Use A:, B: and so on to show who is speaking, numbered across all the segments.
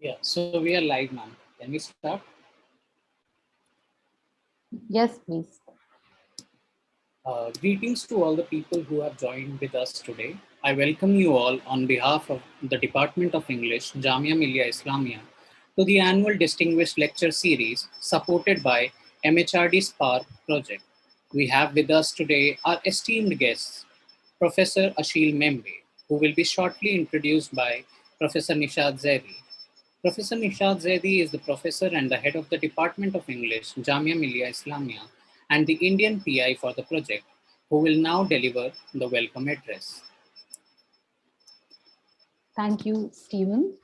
A: Yeah, so we are live, ma'am. Can we start?
B: Yes, please.
A: Greetings to all the people who have joined with us today. I welcome you all on behalf of the Department of English, Jamia Millia Islamia, to the annual Distinguished Lecture Series supported by MHRD Spark project. We have with us today our esteemed guests, Professor Achille Mbembe, who will be shortly introduced by Professor Nishad Zaidi. Professor Nishad Zaidi is the professor and the head of the Department of English, Jamia Millia Islamia, and the Indian PI for the project, who will now deliver the welcome address.
B: Thank you, Stephen.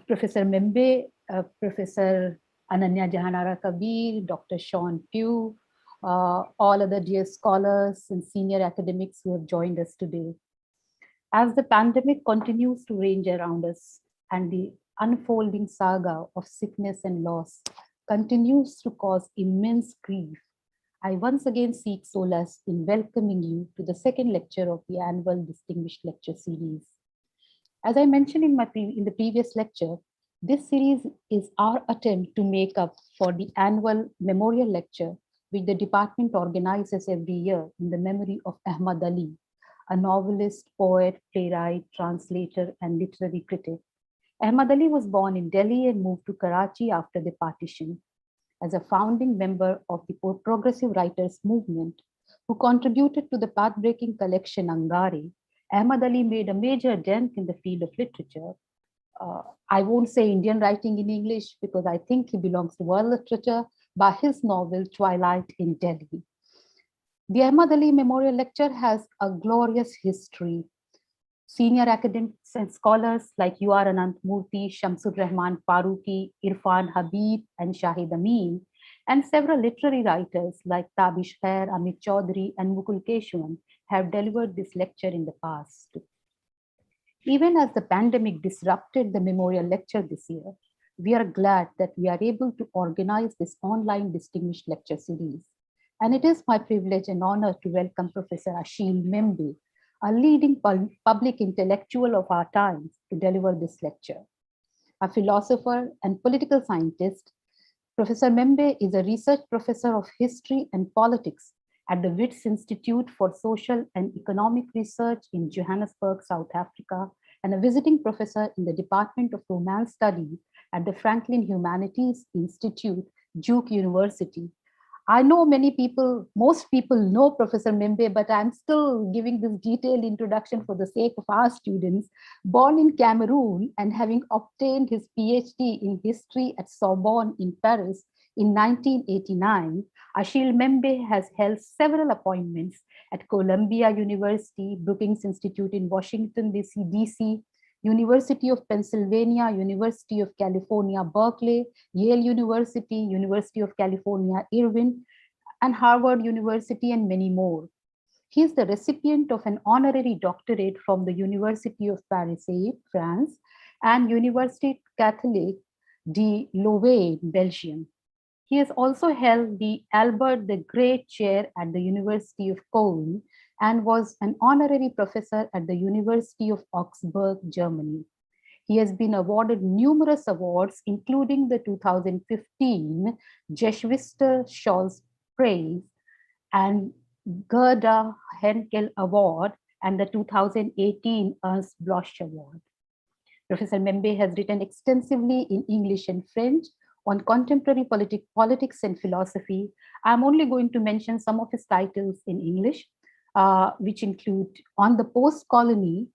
B: Professor Mbembe, Professor Ananya Jahanara Kabir, Dr. Sean Pugh, all other dear scholars and senior academics who have joined us today. As the pandemic continues to range around us and the unfolding saga of sickness and loss continues to cause immense grief, I once again seek solace in welcoming you to the second lecture of the annual Distinguished Lecture Series. As I mentioned in the previous lecture, this series is our attempt to make up for the annual memorial lecture which the department organizes every year in the memory of Ahmad Ali, a novelist, poet, playwright, translator, and literary critic. Ahmad Ali was born in Delhi and moved to Karachi after the partition. As a founding member of the progressive writers movement, who contributed to the path-breaking collection Angare, Ahmad Ali made a major dent in the field of literature. I won't say Indian writing in English because I think he belongs to world literature by his novel Twilight in Delhi. The Ahmad Ali Memorial Lecture has a glorious history. Senior academics and scholars like U.R. Anant Murthy, Shamsur Rahman Farooqi, Irfan Habib, and Shahid Amin, and several literary writers like Tabish Khair, Amit Chaudhary, and Mukul Keshwan have delivered this lecture in the past. Even as the pandemic disrupted the memorial lecture this year, we are glad that we are able to organize this online distinguished lecture series. And it is my privilege and honor to welcome Professor Achille Mbembe, a leading public intellectual of our times, to deliver this lecture. A philosopher and political scientist, Professor Mbembe is a research professor of history and politics at the Wits Institute for Social and Economic Research in Johannesburg, South Africa, and a visiting professor in the Department of Romance Studies at the Franklin Humanities Institute, Duke University. I know most people know Professor Mbembe, but I'm still giving this detailed introduction for the sake of our students. Born in Cameroon and having obtained his PhD in history at Sorbonne in Paris in 1989, Achille Mbembe has held several appointments at Columbia University, Brookings Institute in Washington, D.C., University of Pennsylvania, University of California, Berkeley, Yale University, University of California, Irvine, and Harvard University, and many more. He is the recipient of an honorary doctorate from the University of Paris, France, and Université Catholique de Louvain, Belgium. He has also held the Albert the Great Chair at the University of Cologne and was an honorary professor at the University of Augsburg, Germany. He has been awarded numerous awards, including the 2015 Geschwister Scholz Prize and Gerda Henkel Award and the 2018 Ernst Bloch Award. Professor Mbembe has written extensively in English and French on contemporary politics and philosophy. I'm only going to mention some of his titles in English, which include On the Post-Colony,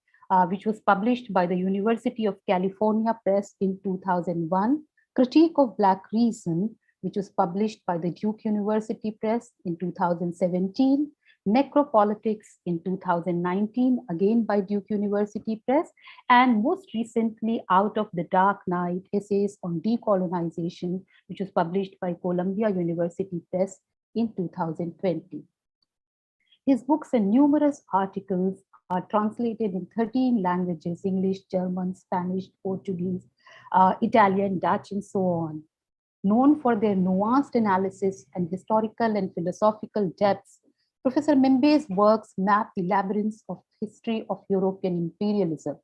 B: which was published by the University of California Press in 2001, Critique of Black Reason, which was published by the Duke University Press in 2017, Necropolitics in 2019, again by Duke University Press, and most recently, Out of the Dark Night, Essays on Decolonization, which was published by Columbia University Press in 2020. His books and numerous articles are translated in 13 languages: English, German, Spanish, Portuguese, Italian, Dutch, and so on. Known for their nuanced analysis and historical and philosophical depths, Professor Mbembe's works map the labyrinths of history of European imperialism,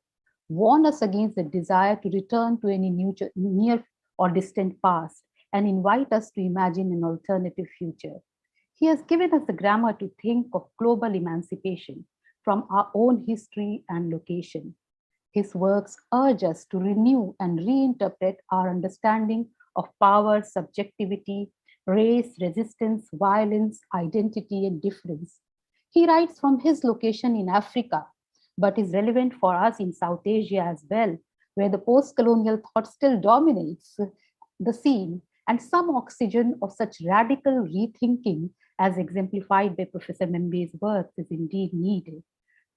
B: warn us against the desire to return to any near or distant past, and invite us to imagine an alternative future. He has given us the grammar to think of global emancipation from our own history and location. His works urge us to renew and reinterpret our understanding of power, subjectivity, race, resistance, violence, identity, and difference. He writes from his location in Africa, but is relevant for us in South Asia as well, where the post-colonial thought still dominates the scene, and some oxygen of such radical rethinking as exemplified by Professor Mbembe's work is indeed needed.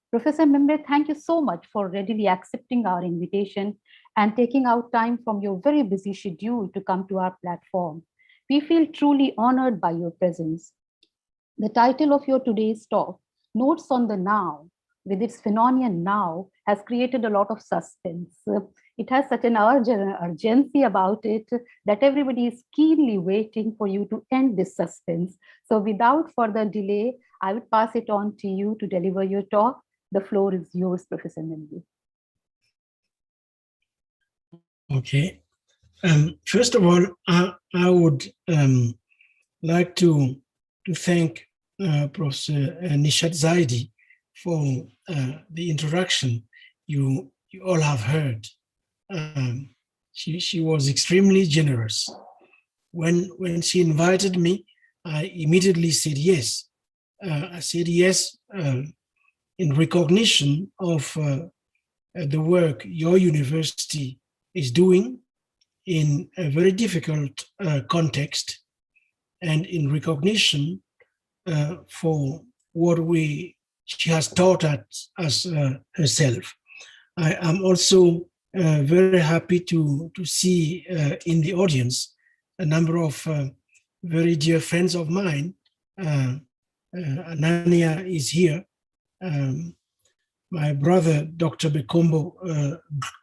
B: Professor Mbembe, thank you so much for readily accepting our invitation and taking out time from your very busy schedule to come to our platform. We feel truly honored by your presence. The title of your today's talk, Notes on the Now, with its phenomenon now, has created a lot of suspense. It has such an urgency about it that everybody is keenly waiting for you to end this suspense. So without further delay, I would pass it on to you to deliver your talk. The floor is yours, Professor Mbembe.
C: Okay. First of all, I would like to thank Professor Nishat Zaidi for the introduction you all have heard. She was extremely generous. When she invited me, I immediately said yes. I said yes in recognition of the work your university is doing in a very difficult context, and in recognition for what she has taught us herself. I am also very happy to see in the audience a number of very dear friends of mine. Anania is here. My brother, Dr. Bekombo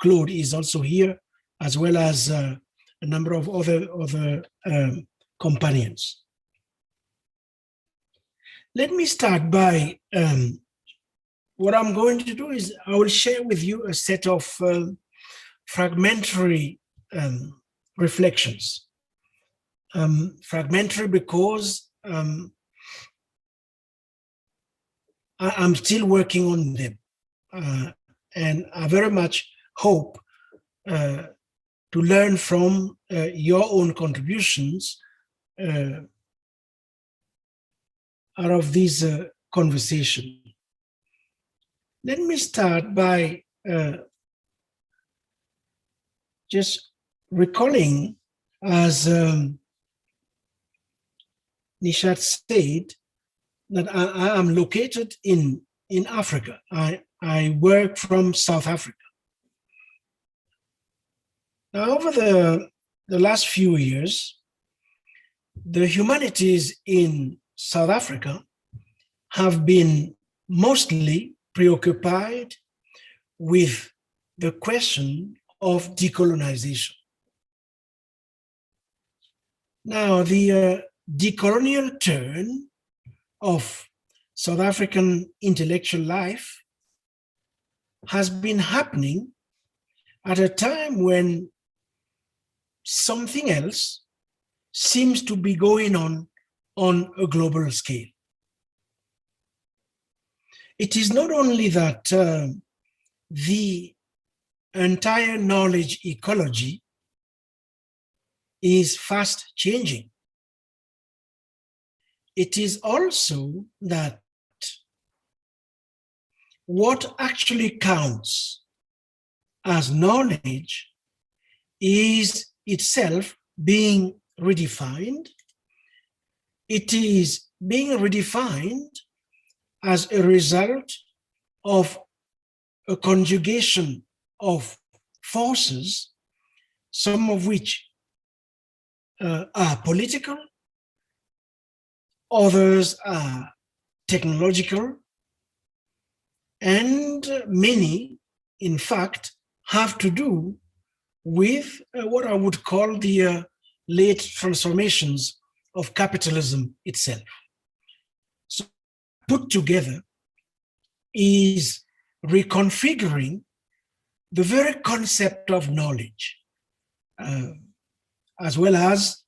C: Claude, is also here, as well as a number of other companions. Let me start by, what I'm going to do is I will share with you a set of fragmentary reflections. Fragmentary because I'm still working on them. And I very much hope to learn from your own contributions out of this conversation. Let me start by just recalling, as Nishat said, that I am located in Africa. I work from South Africa. Now, over the last few years, the humanities in South Africa have been mostly preoccupied with the question of decolonization. Now, the decolonial turn of South African intellectual life has been happening at a time when something else seems to be going on a global scale. It is not only that the entire knowledge ecology is fast changing. It is also that what actually counts as knowledge is itself being redefined. It is being redefined as a result of a conjugation of forces, some of which are political, others are technological, and many, in fact, have to do with what I would call the late transformations of capitalism itself. So put together is reconfiguring the very concept of knowledge, as well as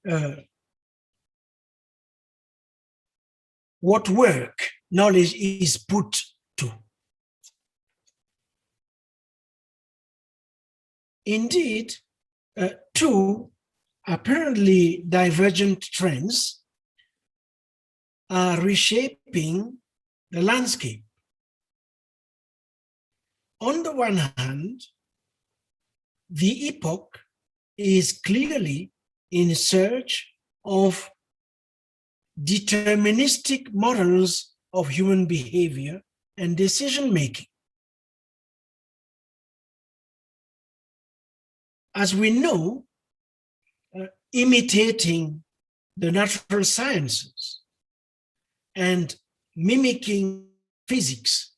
C: what work knowledge is put to. Indeed, two apparently divergent trends are reshaping the landscape. On the one hand, the epoch is clearly in search of deterministic models of human behavior and decision-making. As we know, imitating the natural sciences and mimicking physics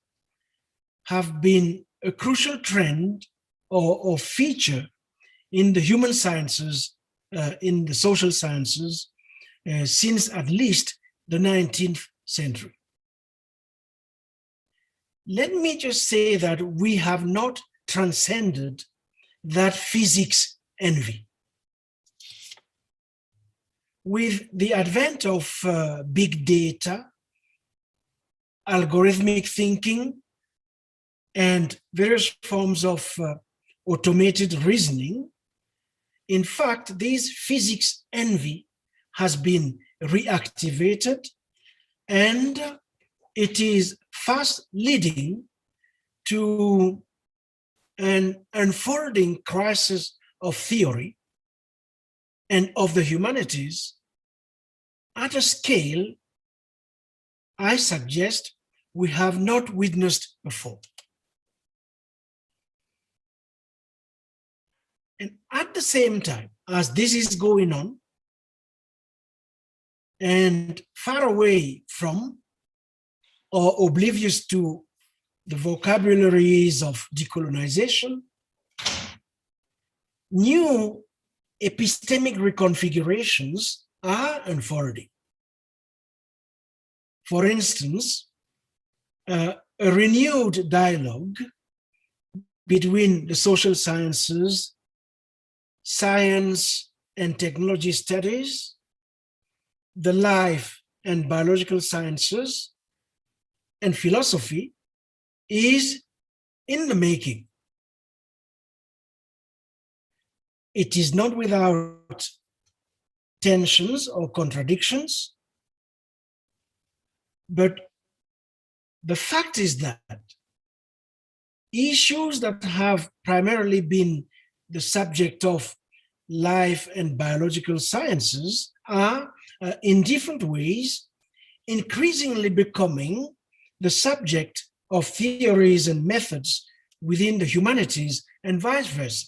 C: have been a crucial trend or feature in the human sciences, in the social sciences, since at least the 19th century. Let me just say that we have not transcended that physics envy. With the advent of big data, algorithmic thinking, and various forms of automated reasoning, in fact, this physics envy has been reactivated, and it is fast leading to an unfolding crisis of theory and of the humanities at a scale I suggest we have not witnessed before. And at the same time, as this is going on, and far away from or oblivious to the vocabularies of decolonization, new epistemic reconfigurations are unfolding. For instance, a renewed dialogue between the social sciences, science and technology studies, the life and biological sciences, and philosophy is in the making. It is not without tensions or contradictions, but the fact is that issues that have primarily been the subject of life and biological sciences are, in different ways, increasingly becoming the subject of theories and methods within the humanities and vice versa.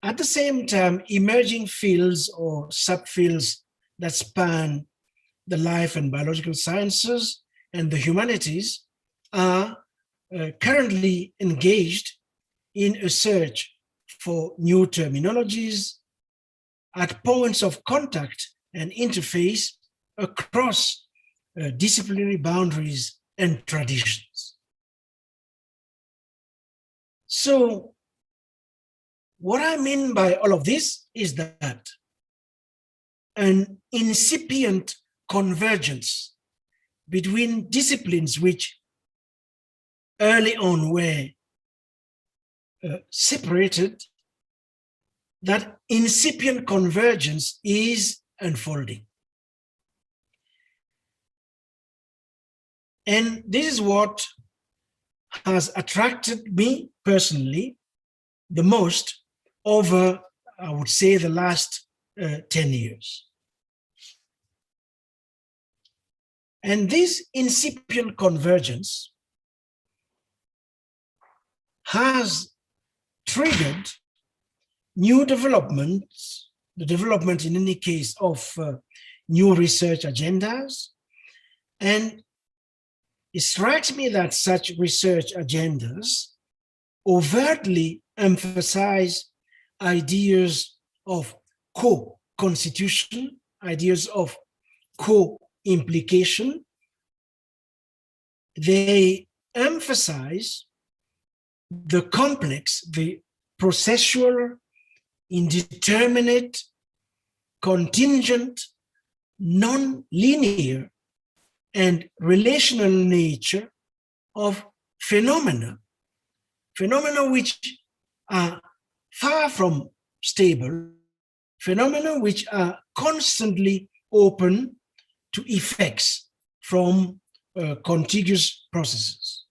C: At the same time, emerging fields or subfields that span the life and biological sciences and the humanities are currently engaged in a search for new terminologies at points of contact and interface across disciplinary boundaries and traditions. So, what I mean by all of this is that an incipient convergence between disciplines which early on were separated, that incipient convergence is unfolding. And this is what has attracted me personally the most over, I would say, the last 10 years. And this incipient convergence has triggered new developments, the development in any case of new research agendas. And it strikes me that such research agendas overtly emphasize ideas of co-constitution, ideas of co-implication. They emphasize the complex, the processual, indeterminate, contingent, non-linear, and relational nature of phenomena which are far from stable, phenomena which are constantly open to effects from contiguous processes.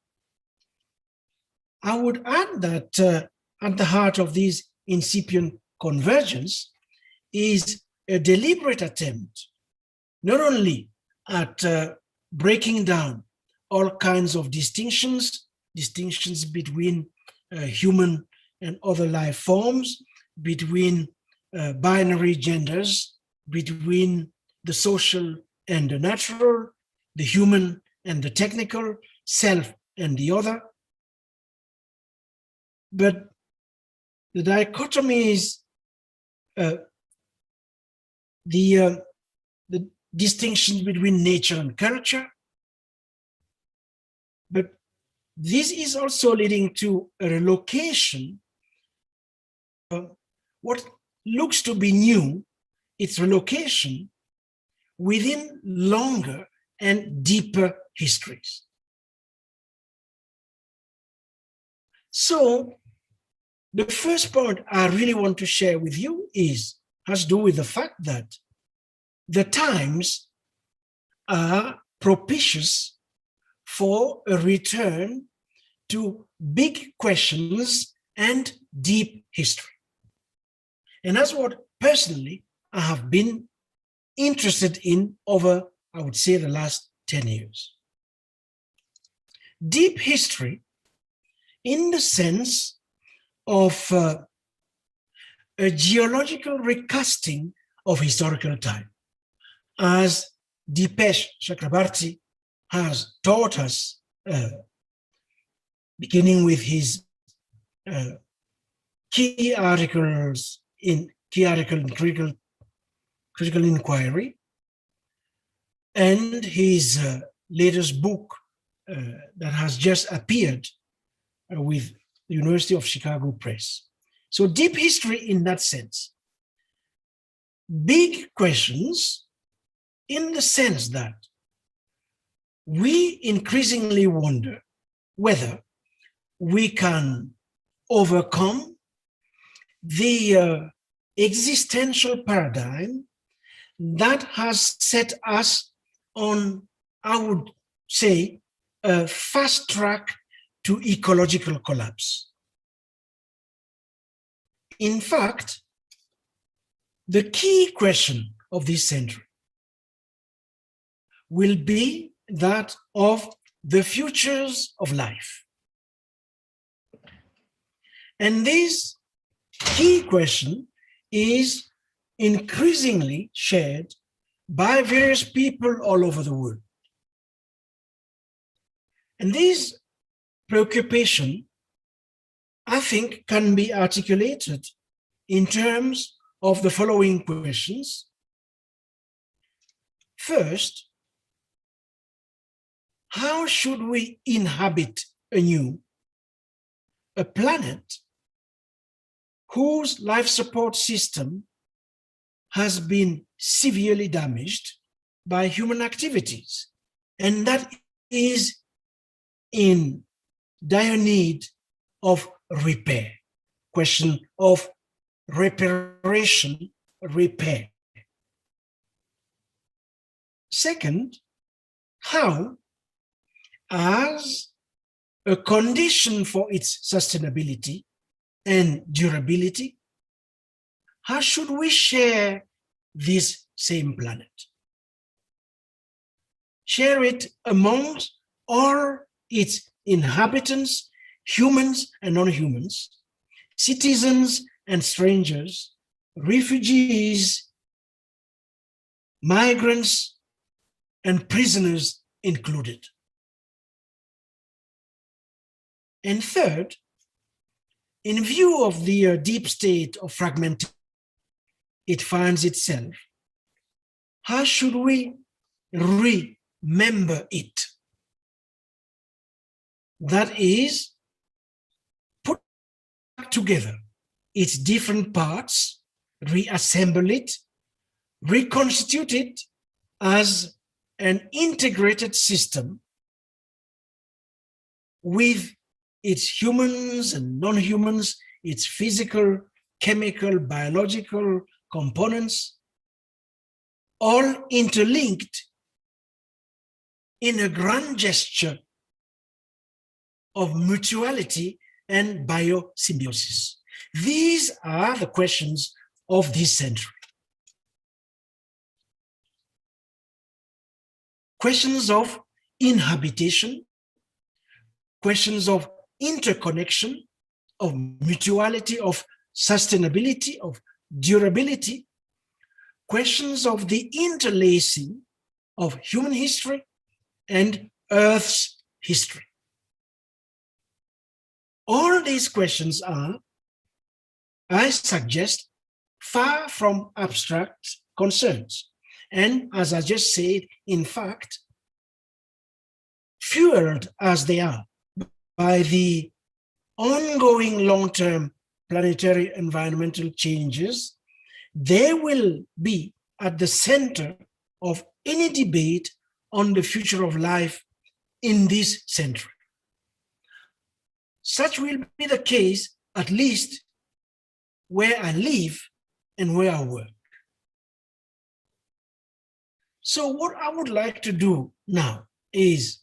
C: I would add that at the heart of this incipient convergence is a deliberate attempt not only at breaking down all kinds of distinctions between human and other life forms, between binary genders, between the social and the natural, the human and the technical, self and the other. But the dichotomy is the distinction between nature and culture. But this is also leading to a relocation of what looks to be new, its relocation within longer and deeper histories. So the first point I really want to share with you has to do with the fact that the times are propitious for a return to big questions and deep history. And that's what personally I have been interested in over, I would say, the last 10 years. Deep history in the sense of a geological recasting of historical time, as Dipesh Chakrabarty has taught us, beginning with his key articles in critical inquiry, and his latest book that has just appeared with the University of Chicago Press. So deep history in that sense. Big questions in the sense that we increasingly wonder whether we can overcome the existential paradigm that has set us on, I would say, a fast track to ecological collapse. In fact, the key question of this century will be that of the futures of life. And this key question is increasingly shared by various people all over the world. And this preoccupation, I think, can be articulated in terms of the following questions. First, how should we inhabit anew a planet whose life support system has been severely damaged by human activities, and that is in dire need of repair? Question of reparation, repair. Second, how, as a condition for its sustainability and durability, how should we share this same planet? Share it amongst all its inhabitants, humans and non-humans, citizens and strangers, refugees, migrants, and prisoners included. And third, in view of the deep state of fragmentation it finds itself, how should we remember it? that is, put together its different parts, reassemble it, reconstitute it as an integrated system with its humans and non-humans, its physical, chemical, biological components, all interlinked in a grand gesture of mutuality and biosymbiosis. These are the questions of this century. Questions of inhabitation, questions of interconnection, of mutuality, of sustainability, of durability, questions of the interlacing of human history and Earth's history. All these questions are, I suggest, far from abstract concerns. And as I just said, in fact, fueled as they are by the ongoing long-term planetary environmental changes, they will be at the center of any debate on the future of life in this century. Such will be the case, at least where I live and where I work. So what I would like to do now is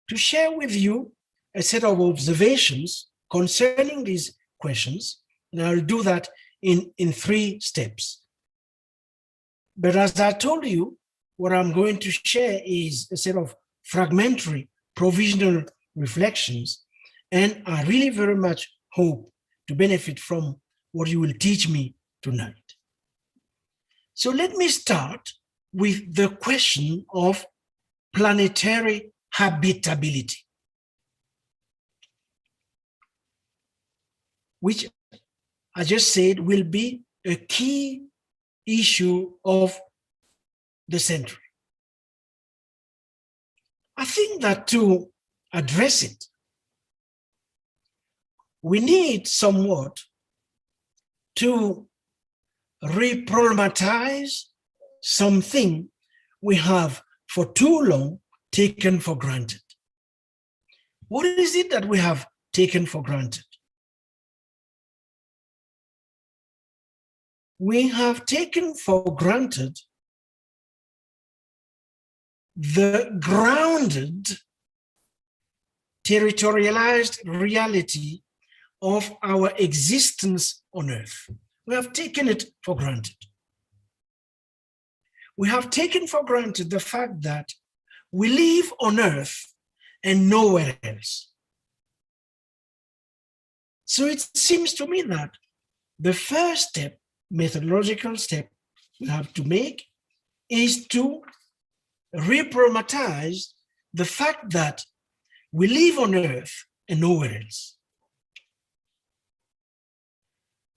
C: to share with you a set of observations concerning these questions, and I'll do that in 3 steps. But as I told you, what I'm going to share is a set of fragmentary, provisional reflections, and I really very much hope to benefit from what you will teach me tonight. So let me start with the question of planetary habitability, which I just said will be a key issue of the century. I think that to address it, we need somewhat to reproblematize something we have for too long taken for granted. What is it that we have taken for granted? We have taken for granted the grounded, territorialized reality of our existence on Earth. We have taken it for granted. We have taken for granted the fact that we live on Earth and nowhere else. So it seems to me that the first step, methodological step we have to make is to reproblematize the fact that we live on Earth and nowhere else.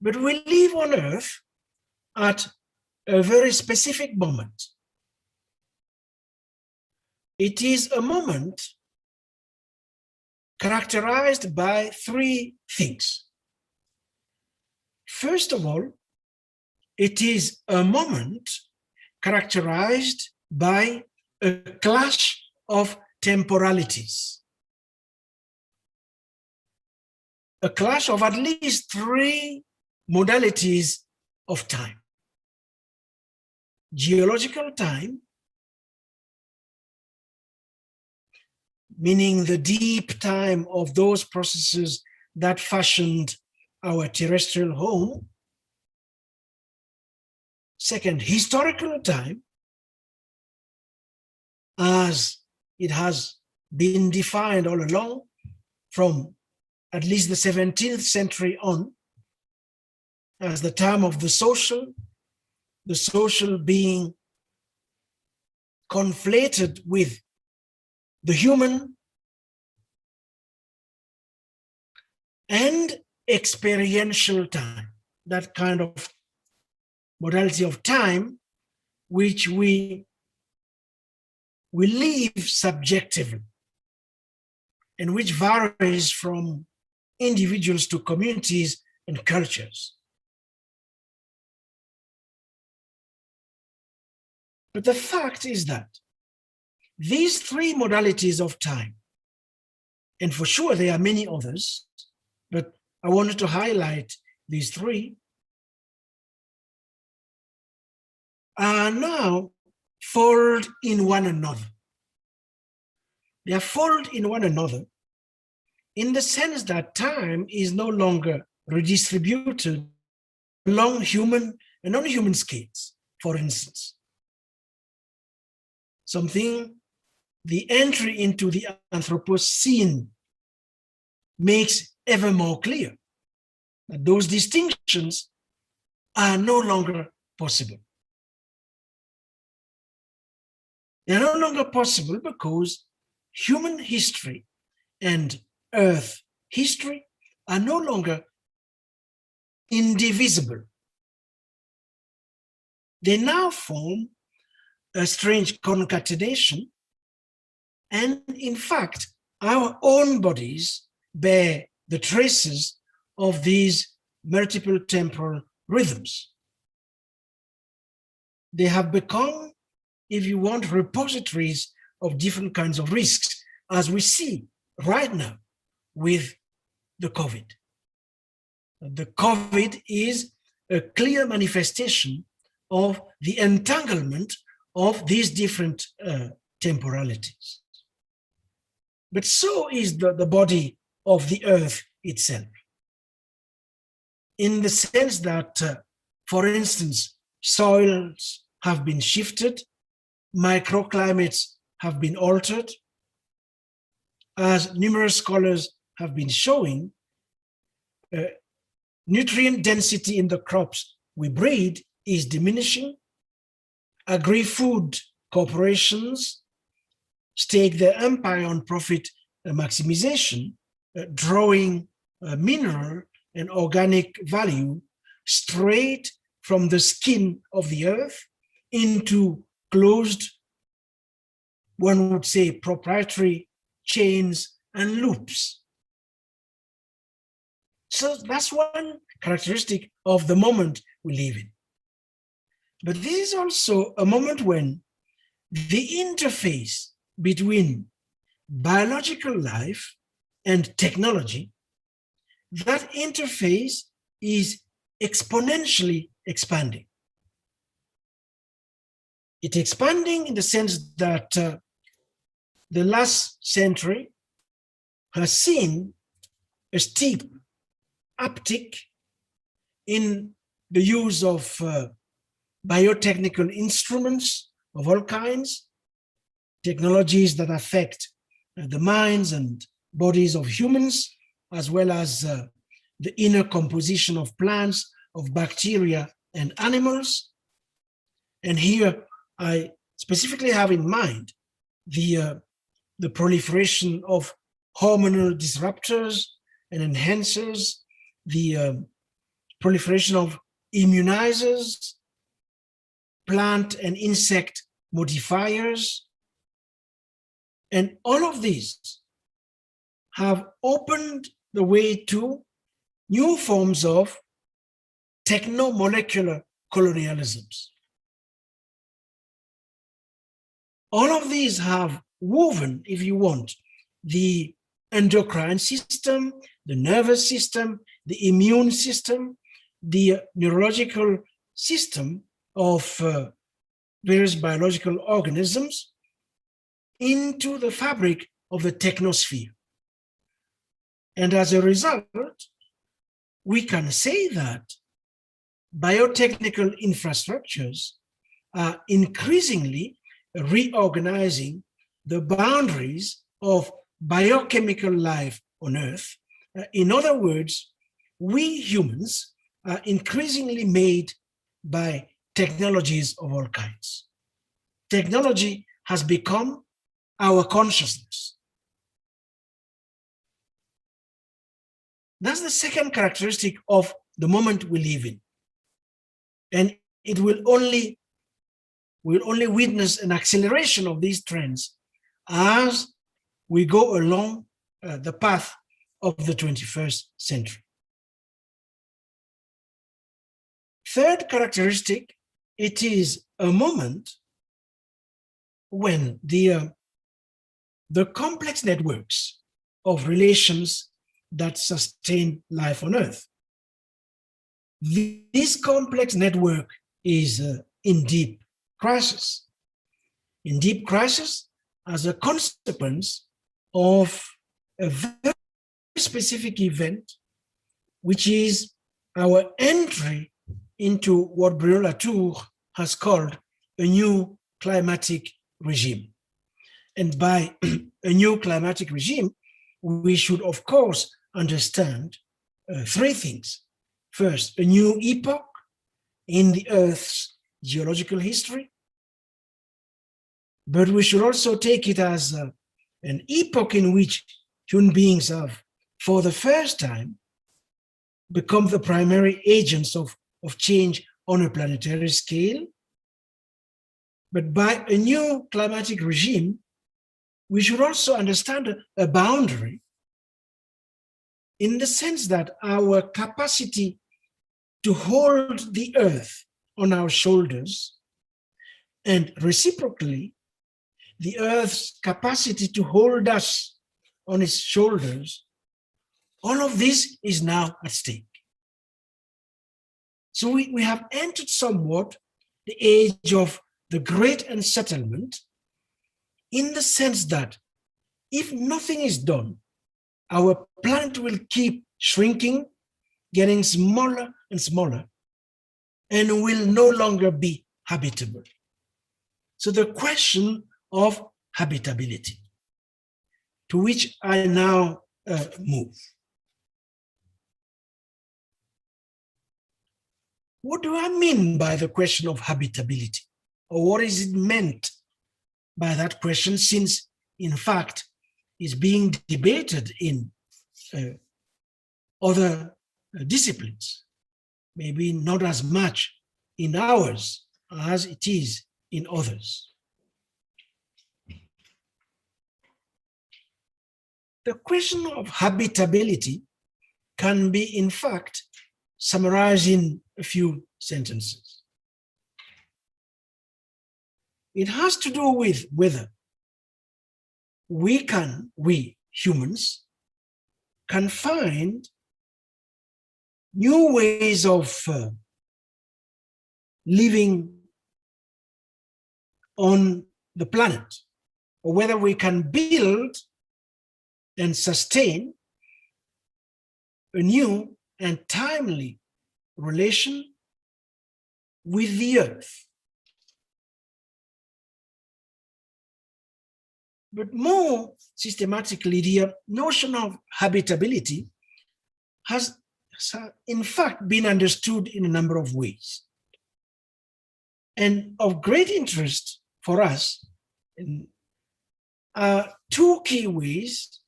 C: But we live on Earth at a very specific moment. It is a moment characterized by 3 things. First of all, it is a moment characterized by a clash of temporalities. A clash of at least 3 modalities of time. Geological time, meaning the deep time of those processes that fashioned our terrestrial home. Second, historical time, as it has been defined all along from at least the 17th century on, as the time of the social being conflated with the human, and experiential time, that kind of modality of time which we live subjectively. and which varies from individuals to communities and cultures. But the fact is that these three modalities of time, and for sure there are many others, but I wanted to highlight these three, are now fold in one another. They are fold in one another in the sense that time is no longer redistributed along human and non-human scales, for instance. The entry into the Anthropocene makes ever more clear that those distinctions are no longer possible. They're no longer possible because human history and Earth history are no longer indivisible. They now form a strange concatenation, and in fact, our own bodies bear the traces of these multiple temporal rhythms. They have become, if you want, repositories of different kinds of risks, as we see right now with the COVID. The COVID is a clear manifestation of the entanglement of these different temporalities. But so is the body of the earth itself, in the sense that, for instance, soils have been shifted, microclimates have been altered. As numerous scholars have been showing, nutrient density in the crops we breed is diminishing. Agri-food corporations stake their empire on profit maximization, drawing mineral and organic value straight from the skin of the earth into closed, one would say, proprietary chains and loops. So that's one characteristic of the moment we live in. But this is also a moment when the interface between biological life and technology, that interface is exponentially expanding. It's expanding in the sense that the last century has seen a steep uptick in the use of biotechnical instruments of all kinds, technologies that affect the minds and bodies of humans, as well as the inner composition of plants, of bacteria and animals. And here I specifically have in mind the proliferation of hormonal disruptors and enhancers, the proliferation of immunizers, plant and insect modifiers. And all of these have opened the way to new forms of technomolecular colonialisms. All of these have woven, if you want, the endocrine system, the nervous system, the immune system, the neurological system of various biological organisms into the fabric of the technosphere. And as a result, we can say that biotechnical infrastructures are increasingly reorganizing the boundaries of biochemical life on Earth. In other words, we humans are increasingly made by technologies of all kinds. Technology has become our consciousness. That's the second characteristic of the moment we live in. And it will only witness an acceleration of these trends as we go along the path of the 21st century. Third characteristic, it is a moment when the complex networks of relations that sustain life on Earth, this complex network is in deep crisis. In deep crisis as a consequence of a very specific event, which is our entry into what Bruno Latour has called a new climatic regime. And by a new climatic regime, we should, of course, understand three things. First, a new epoch in the Earth's geological history, but we should also take it as an epoch in which human beings have, for the first time, become the primary agents of change on a planetary scale. But by a new climatic regime, we should also understand a boundary in the sense that our capacity to hold the Earth on our shoulders, and reciprocally, the Earth's capacity to hold us on its shoulders, all of this is now at stake. So we have entered somewhat the age of the great unsettlement, in the sense that if nothing is done, our planet will keep shrinking, getting smaller and smaller, and will no longer be habitable. So the question of habitability, to which I now move. What do I mean by the question of habitability? Or what is it meant by that question, since, in fact, is being debated in other disciplines, maybe not as much in ours as it is in others. The question of habitability can be, in fact, summarized in a few sentences. It has to do with whether we humans, can find new ways of living on the planet, or whether we can build and sustain a new and timely relation with the Earth. But more systematically, the notion of habitability has in fact been understood in a number of ways. And of great interest for us are two key ways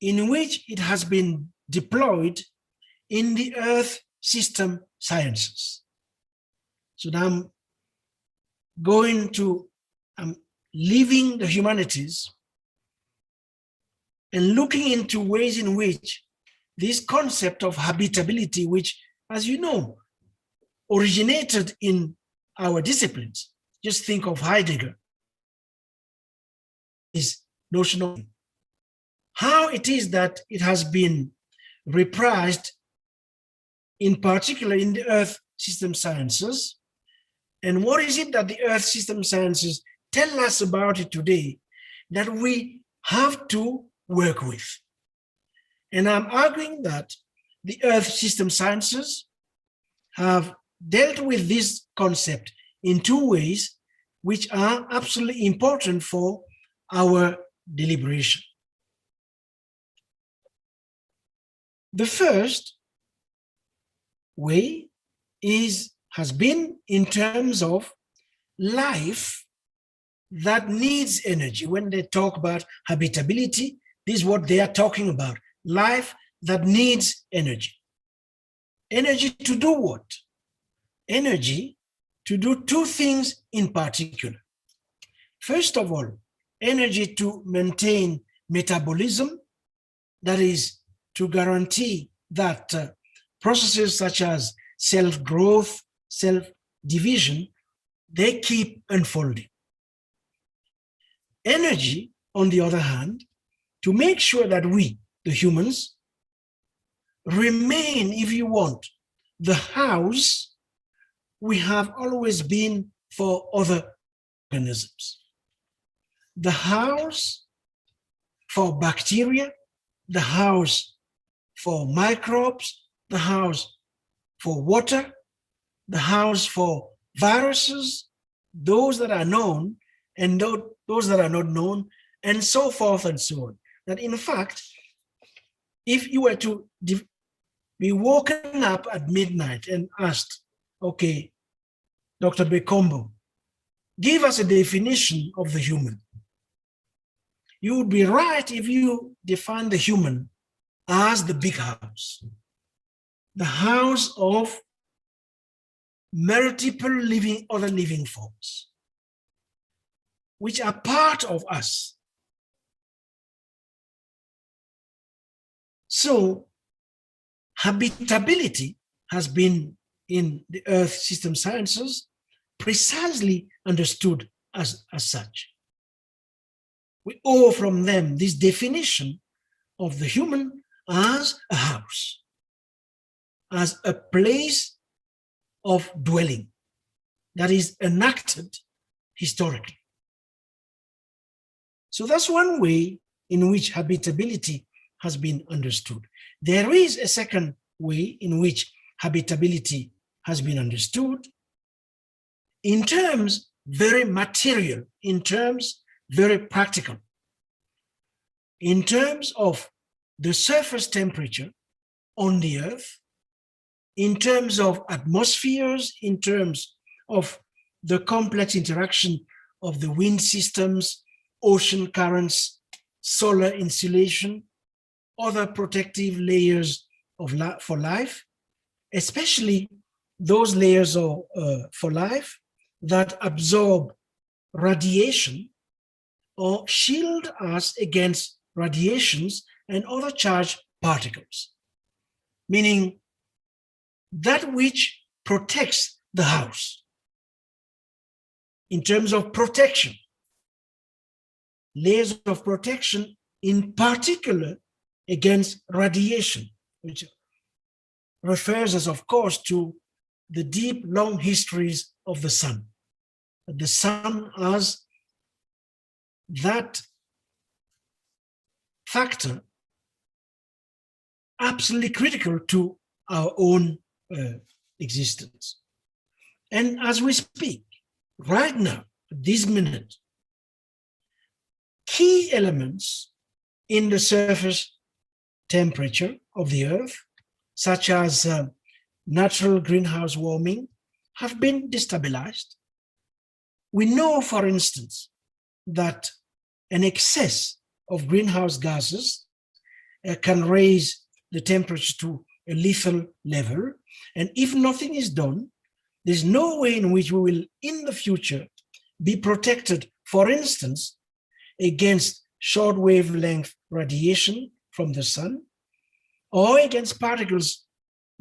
C: in which it has been deployed in the Earth system sciences. So now I'm leaving the humanities and looking into ways in which this concept of habitability, which, as you know, originated in our disciplines, just think of Heidegger, his notion of how it is that it has been reprised, in particular in the Earth system sciences, and what is it that the Earth system sciences tell us about it today that we have to work with. And I'm arguing that the Earth system sciences have dealt with this concept in two ways, which are absolutely important for our deliberation. The first way has been in terms of life that needs energy. When they talk about habitability, this is what they are talking about. Life that needs energy. Energy to do what? Energy to do two things in particular. First of all, energy to maintain metabolism that is to guarantee that processes such as self-growth, self-division, they keep unfolding. Energy, on the other hand, to make sure that we, the humans, remain, if you want, the house we have always been for other organisms. The house for bacteria, the house for microbes, the house for water, the house for viruses, those that are known and those that are not known, and so forth and so on. That in fact, if you were to be woken up at midnight and asked, okay, Dr. Bekombo, give us a definition of the human. You would be right if you define the human as the big house, the house of multiple other living forms, which are part of us. So habitability has been in the Earth system sciences precisely understood as such. We owe from them this definition of the human as a house, as a place of dwelling that is enacted historically. So that's one way in which habitability has been understood. There is a second way in which habitability has been understood in terms very material, in terms very practical, in terms of the surface temperature on the Earth, in terms of atmospheres, in terms of the complex interaction of the wind systems, ocean currents, solar insulation, other protective layers for life, especially those layers for life that absorb radiation or shield us against radiations and other charged particles, meaning that which protects the house in terms of protection, layers of protection in particular against radiation, which refers us, of course, to the deep, long histories of the sun. The sun as that factor absolutely critical to our own existence. And as we speak, right now, this minute, key elements in the surface temperature of the Earth, such as natural greenhouse warming, have been destabilized. We know, for instance, that an excess of greenhouse gases can raise the temperature to a lethal level. And if nothing is done, there's no way in which we will, in the future, be protected, for instance, against short wavelength radiation from the sun, or against particles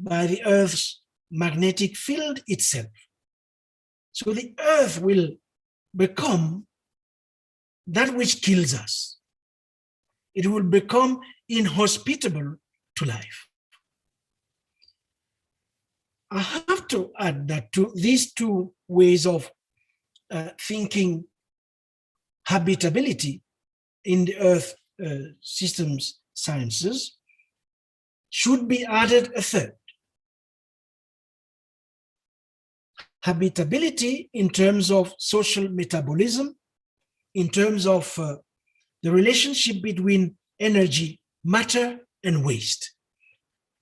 C: by the Earth's magnetic field itself. So the Earth will become that which kills us. It will become inhospitable to life. I have to add that to these two ways of thinking habitability in the Earth systems sciences should be added a third. Habitability in terms of social metabolism, in terms of the relationship between energy, matter, and waste.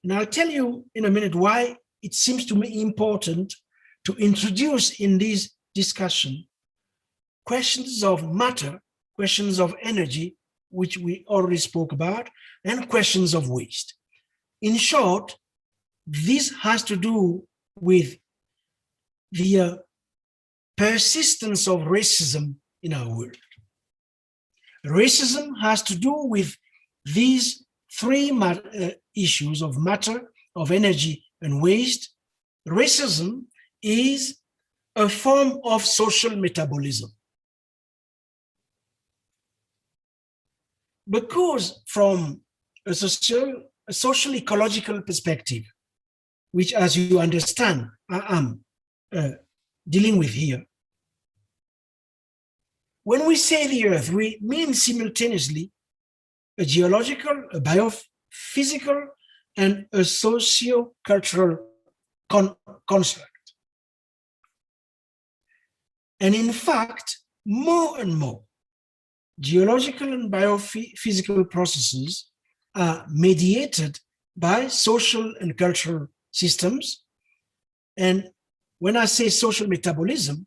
C: And I'll tell you in a minute why it seems to me important to introduce in this discussion questions of matter, questions of energy, which we already spoke about, and questions of waste. In short, this has to do with the persistence of racism in our world. Racism has to do with these three issues of matter, of energy, and waste, racism is a form of social metabolism. Because from a social ecological perspective, which, as you understand, I am dealing with here, when we say the Earth, we mean simultaneously a geological, a biophysical, and a socio-cultural construct. And in fact, more and more, geological and biophysical processes are mediated by social and cultural systems. And when I say social metabolism,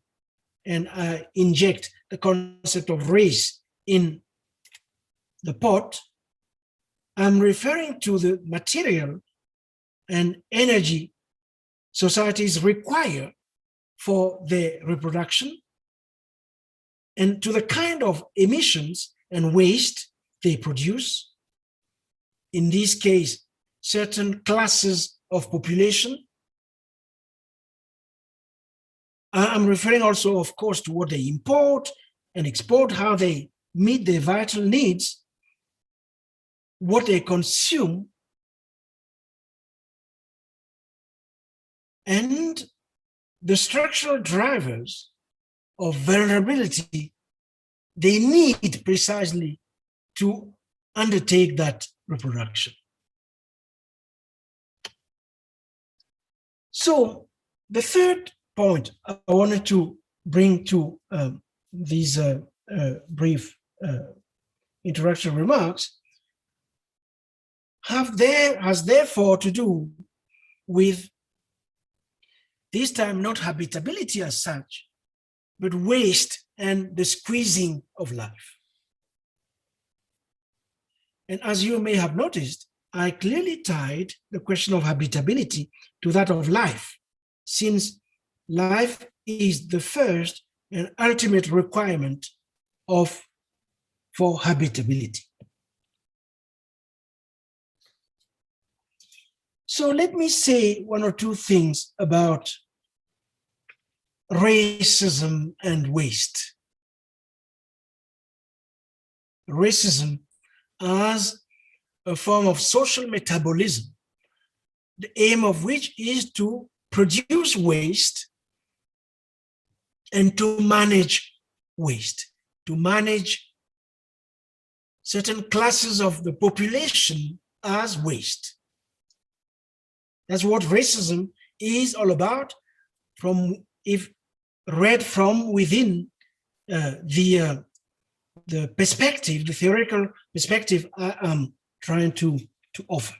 C: and I inject the concept of race in the pot, I'm referring to the material and energy societies require for their reproduction, and to the kind of emissions and waste they produce. In this case, certain classes of population. I'm referring also, of course, to what they import and export, how they meet their vital needs, what they consume, and the structural drivers of vulnerability they need precisely to undertake that reproduction. So the third point I wanted to bring to these brief introductory remarks has therefore to do with, this time not habitability as such, but waste and the squeezing of life. And as you may have noticed, I clearly tied the question of habitability to that of life, since life is the first and ultimate requirement for habitability. So let me say one or two things about racism and waste. Racism as a form of social metabolism, the aim of which is to produce waste and to manage waste, to manage certain classes of the population as waste. That's what racism is all about, if read from within the perspective, the theoretical perspective I am trying to offer.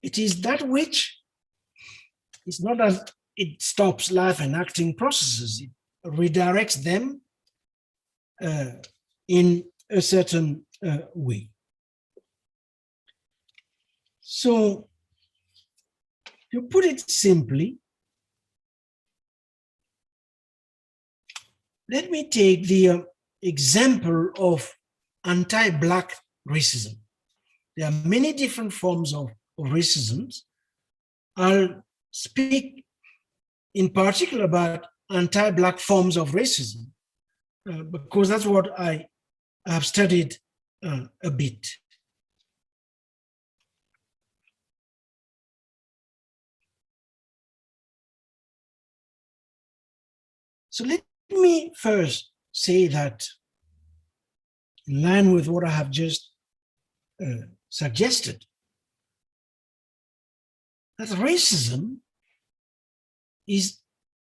C: It is that which is not that it stops life enacting processes, it redirects them in a certain way. So, to put it simply, let me take the example of anti-Black racism. There are many different forms of racism. I'll speak in particular about anti-Black forms of racism, because that's what I have studied a bit. So let me first say that, in line with what I have just suggested, that racism is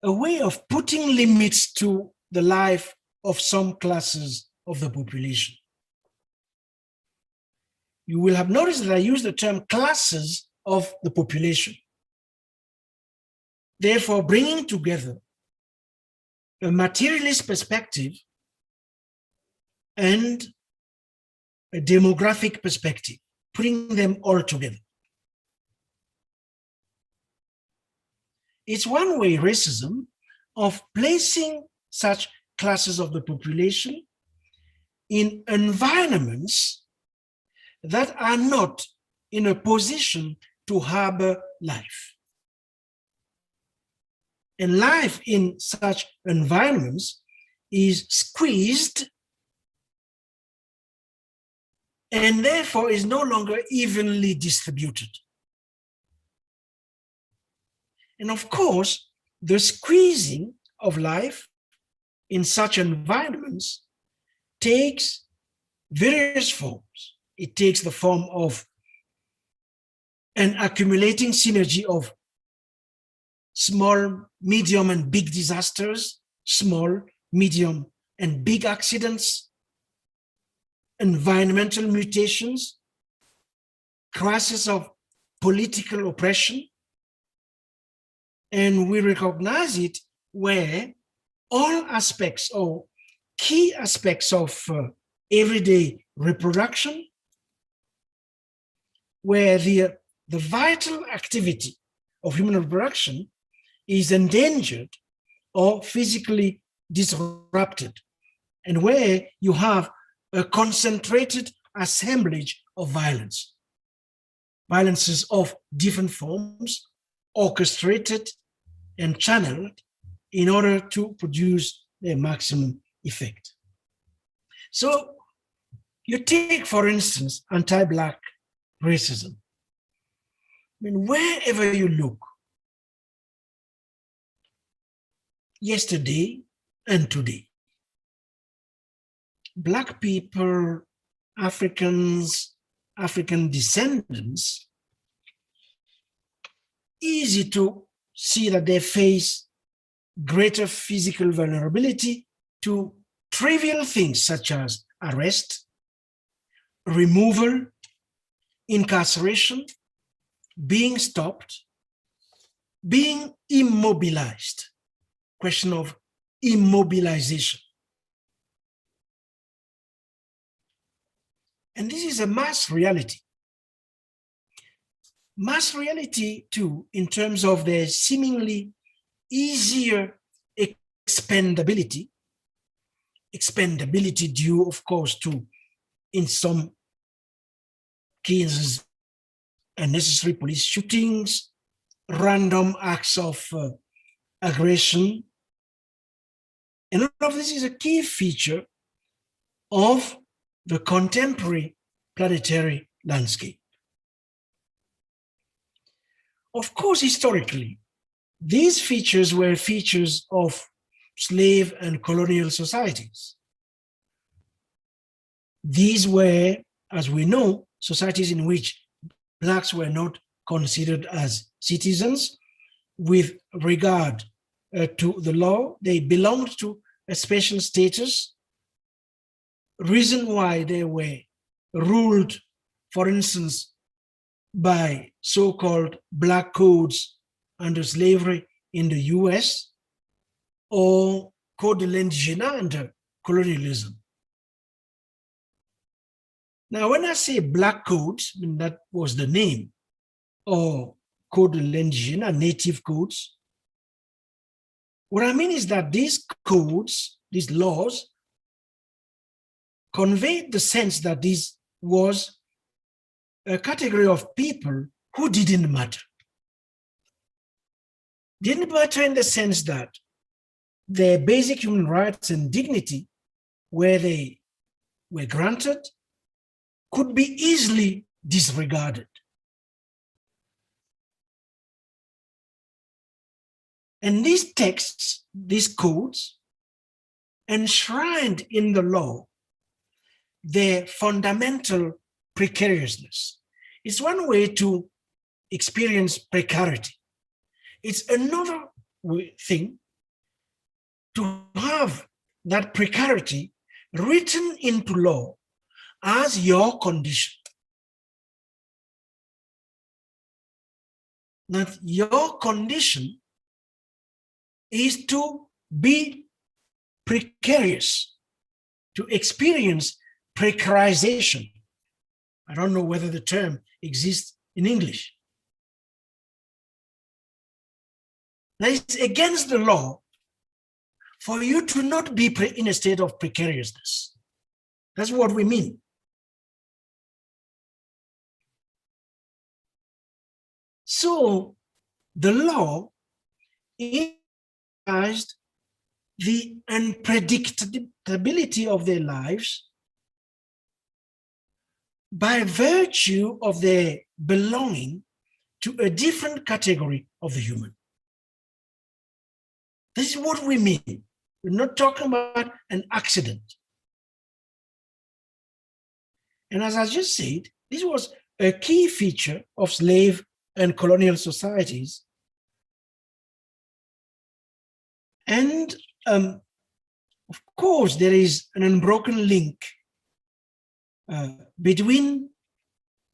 C: a way of putting limits to the life of some classes of the population. You will have noticed that I use the term classes of the population, therefore bringing together a materialist perspective and a demographic perspective, putting them all together. It's one way racism of placing such classes of the population in environments that are not in a position to harbor life. And life in such environments is squeezed and therefore is no longer evenly distributed. And of course, the squeezing of life in such environments takes various forms. It takes the form of an accumulating synergy of small, medium, and big disasters, small, medium, and big accidents, environmental mutations, crisis of political oppression. And we recognize it where all aspects or key aspects of everyday reproduction, where the vital activity of human reproduction is endangered or physically disrupted, and where you have a concentrated assemblage of violence, violences of different forms, orchestrated and channeled in order to produce their maximum effect. So you take, for instance, anti-Black racism. I mean, wherever you look, yesterday and today, Black people, Africans, African descendants, easy to see that they face greater physical vulnerability to trivial things such as arrest, removal, incarceration, being stopped, being immobilized. Question of immobilization. And this is a mass reality. Mass reality, too, in terms of their seemingly easier expendability due, of course, to, in some cases, unnecessary police shootings, random acts of aggression. And all of this is a key feature of the contemporary planetary landscape. Of course, historically, these features were features of slave and colonial societies. These were, as we know, societies in which Blacks were not considered as citizens with regard to the law. They belonged to a special status. Reason why they were ruled, for instance, by so-called Black codes under slavery in the US, or Code de l'Indigène under colonialism. Now, when I say Black codes, I mean, that was the name, or Code de l'Indigène, native codes, what I mean is that these codes, these laws, conveyed the sense that this was a category of people who didn't matter. Didn't matter in the sense that their basic human rights and dignity, where they were granted, could be easily disregarded. And these texts, these codes, enshrined in the law their fundamental precariousness. It's one way to experience precarity. It's another thing to have that precarity written into law as your condition. That your condition is to be precarious, to experience precarization. I don't know whether the term exists in English. That is against the law for you to not be in a state of precariousness. That's what we mean. So the law emphasized the unpredictability of their lives by virtue of their belonging to a different category of the human. This is what we mean. We're not talking about an accident. And as I just said, this was a key feature of slave and colonial societies. And of course, there is an unbroken link between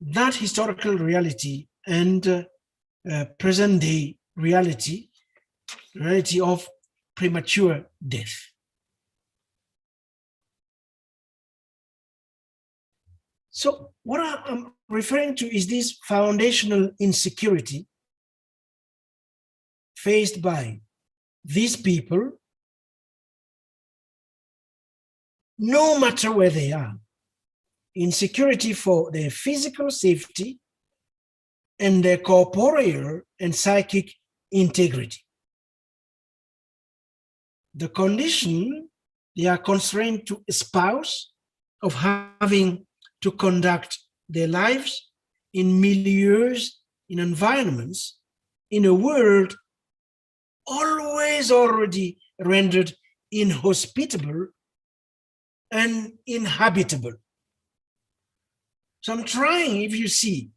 C: that historical reality and present day reality of premature death. So what I'm referring to is this foundational insecurity faced by these people, no matter where they are. Insecurity for their physical safety and their corporeal and psychic integrity. The condition they are constrained to espouse of having to conduct their lives in milieus, in environments, in a world always already rendered inhospitable and inhabitable. So I'm trying, if you see,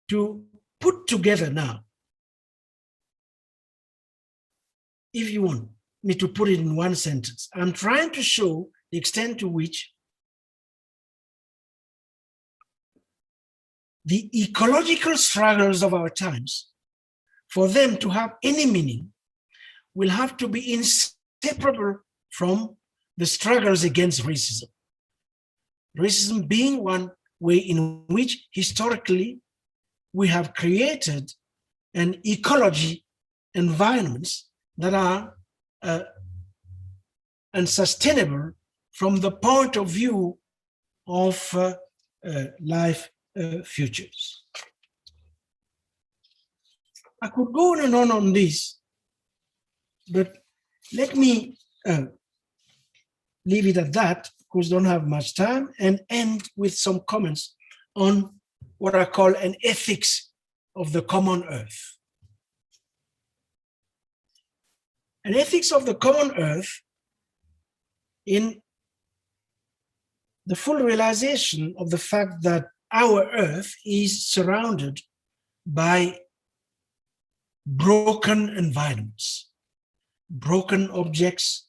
C: to put together now, if you want me to put it in one sentence, I'm trying to show the extent to which the ecological struggles of our times, for them to have any meaning, will have to be inseparable from the struggles against racism. Racism being one way in which historically we have created an ecology environments that are unsustainable from the point of view of life futures. I could go on and on this, but let me leave it at that, because I don't have much time, and end with some comments on what I call an ethics of the common earth. An ethics of the common earth in the full realization of the fact that our earth is surrounded by broken environments, broken objects,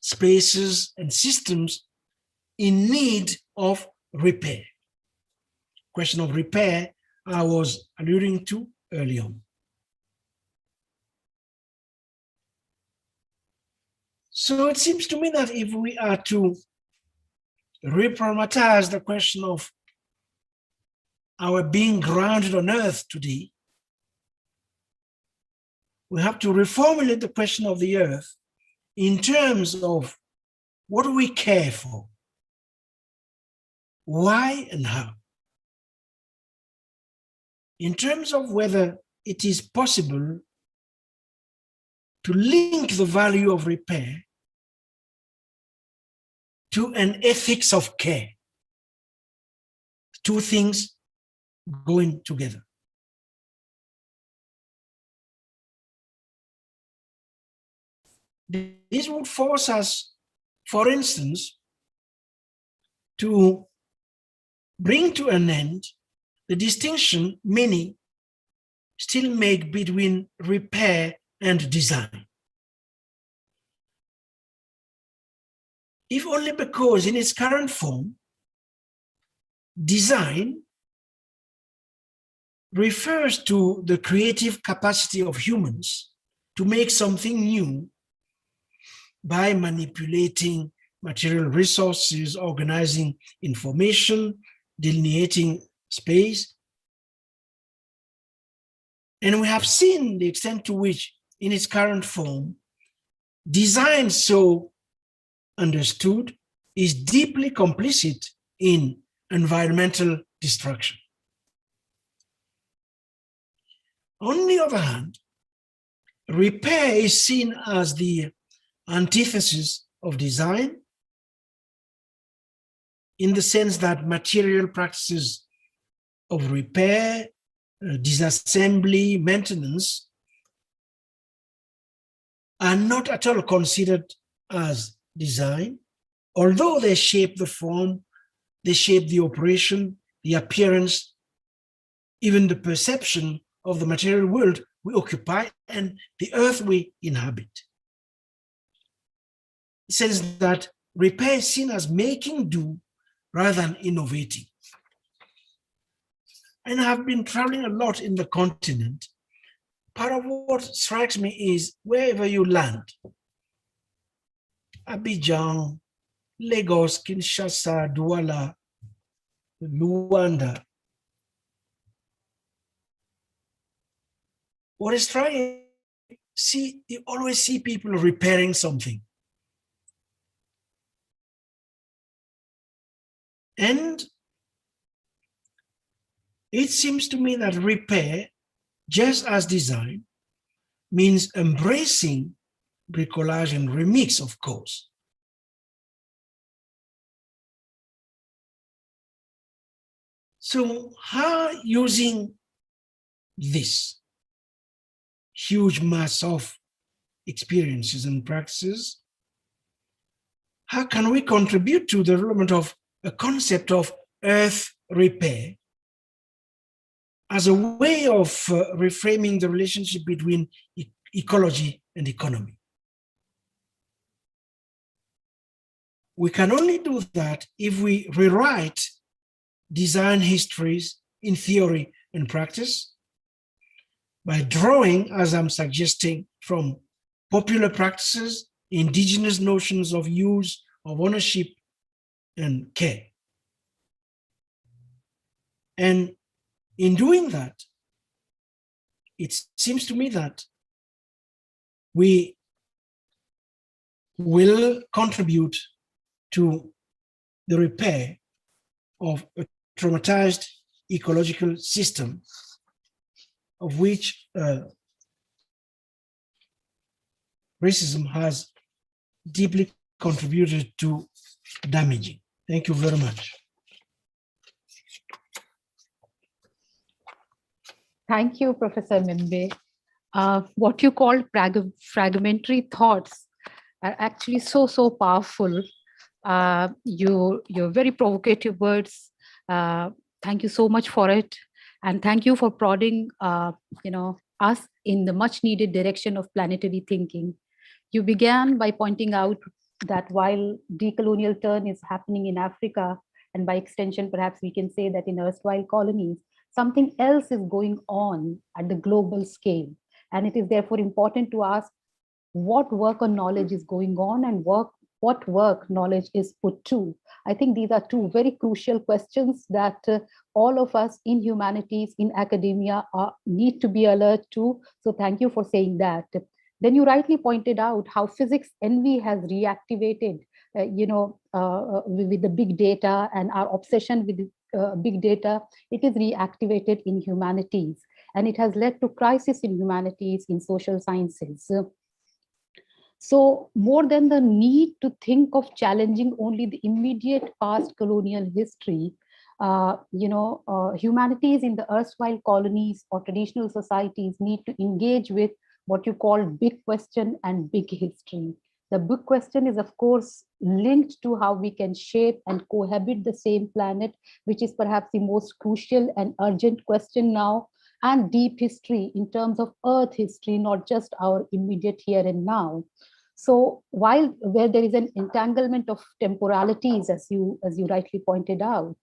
C: spaces, and systems in need of repair. Question of repair I was alluding to early on. So it seems to me that if we are to reprogramatize the question of our being grounded on earth today, we have to reformulate the question of the earth in terms of what do we care for, why and how, in terms of whether it is possible to link the value of repair to an ethics of care. Two things going together. This would force us, for instance, to bring to an end the distinction many still make between repair and design. If only because in its current form, design refers to the creative capacity of humans to make something new by manipulating material resources, organizing information, delineating space. And we have seen the extent to which, in its current form, design, so understood, is deeply complicit in environmental destruction. On the other hand, repair is seen as the antithesis of design, in the sense that material practices of repair, disassembly, maintenance are not at all considered as design, although they shape the form, they shape the operation, the appearance, even the perception of the material world we occupy and the earth we inhabit. It says that repair is seen as making do rather than innovating. And I've been traveling a lot in the continent. Part of what strikes me is wherever you land, Abidjan, Lagos, Kinshasa, Douala, Luanda, what is striking, you always see people repairing something. And it seems to me that repair, just as design, means embracing bricolage and remix, of course. So how, using this huge mass of experiences and practices, how can we contribute to the development of a concept of earth repair as a way of reframing the relationship between ecology and economy? We can only do that if we rewrite design histories in theory and practice by drawing, as I'm suggesting, from popular practices, indigenous notions of use, of ownership, and care. And in doing that, it seems to me that we will contribute to the repair of a traumatized ecological system of which racism has deeply contributed to damaging. Thank you very much.
B: Thank you, Professor Mbembe. What you call fragmentary thoughts are actually so powerful. Your very provocative words. Thank you so much for it, and thank you for prodding us in the much needed direction of planetary thinking. You began by pointing out that while decolonial turn is happening in Africa, and by extension, perhaps we can say that in erstwhile colonies, something else is going on at the global scale. And it is therefore important to ask what work on knowledge is going on and what work knowledge is put to. I think these are two very crucial questions that all of us in humanities, in academia, need to be alert to. So thank you for saying that. Then you rightly pointed out how physics envy has reactivated, with the big data and our obsession with big data. It is reactivated in humanities, and it has led to crisis in humanities, in social sciences. So more than the need to think of challenging only the immediate past colonial history, humanities in the erstwhile colonies or traditional societies need to engage with what you call big question and big history. The big question is, of course, linked to how we can shape and cohabit the same planet, which is perhaps the most crucial and urgent question now, and deep history in terms of Earth history, not just our immediate here and now. So where there is an entanglement of temporalities, as you rightly pointed out,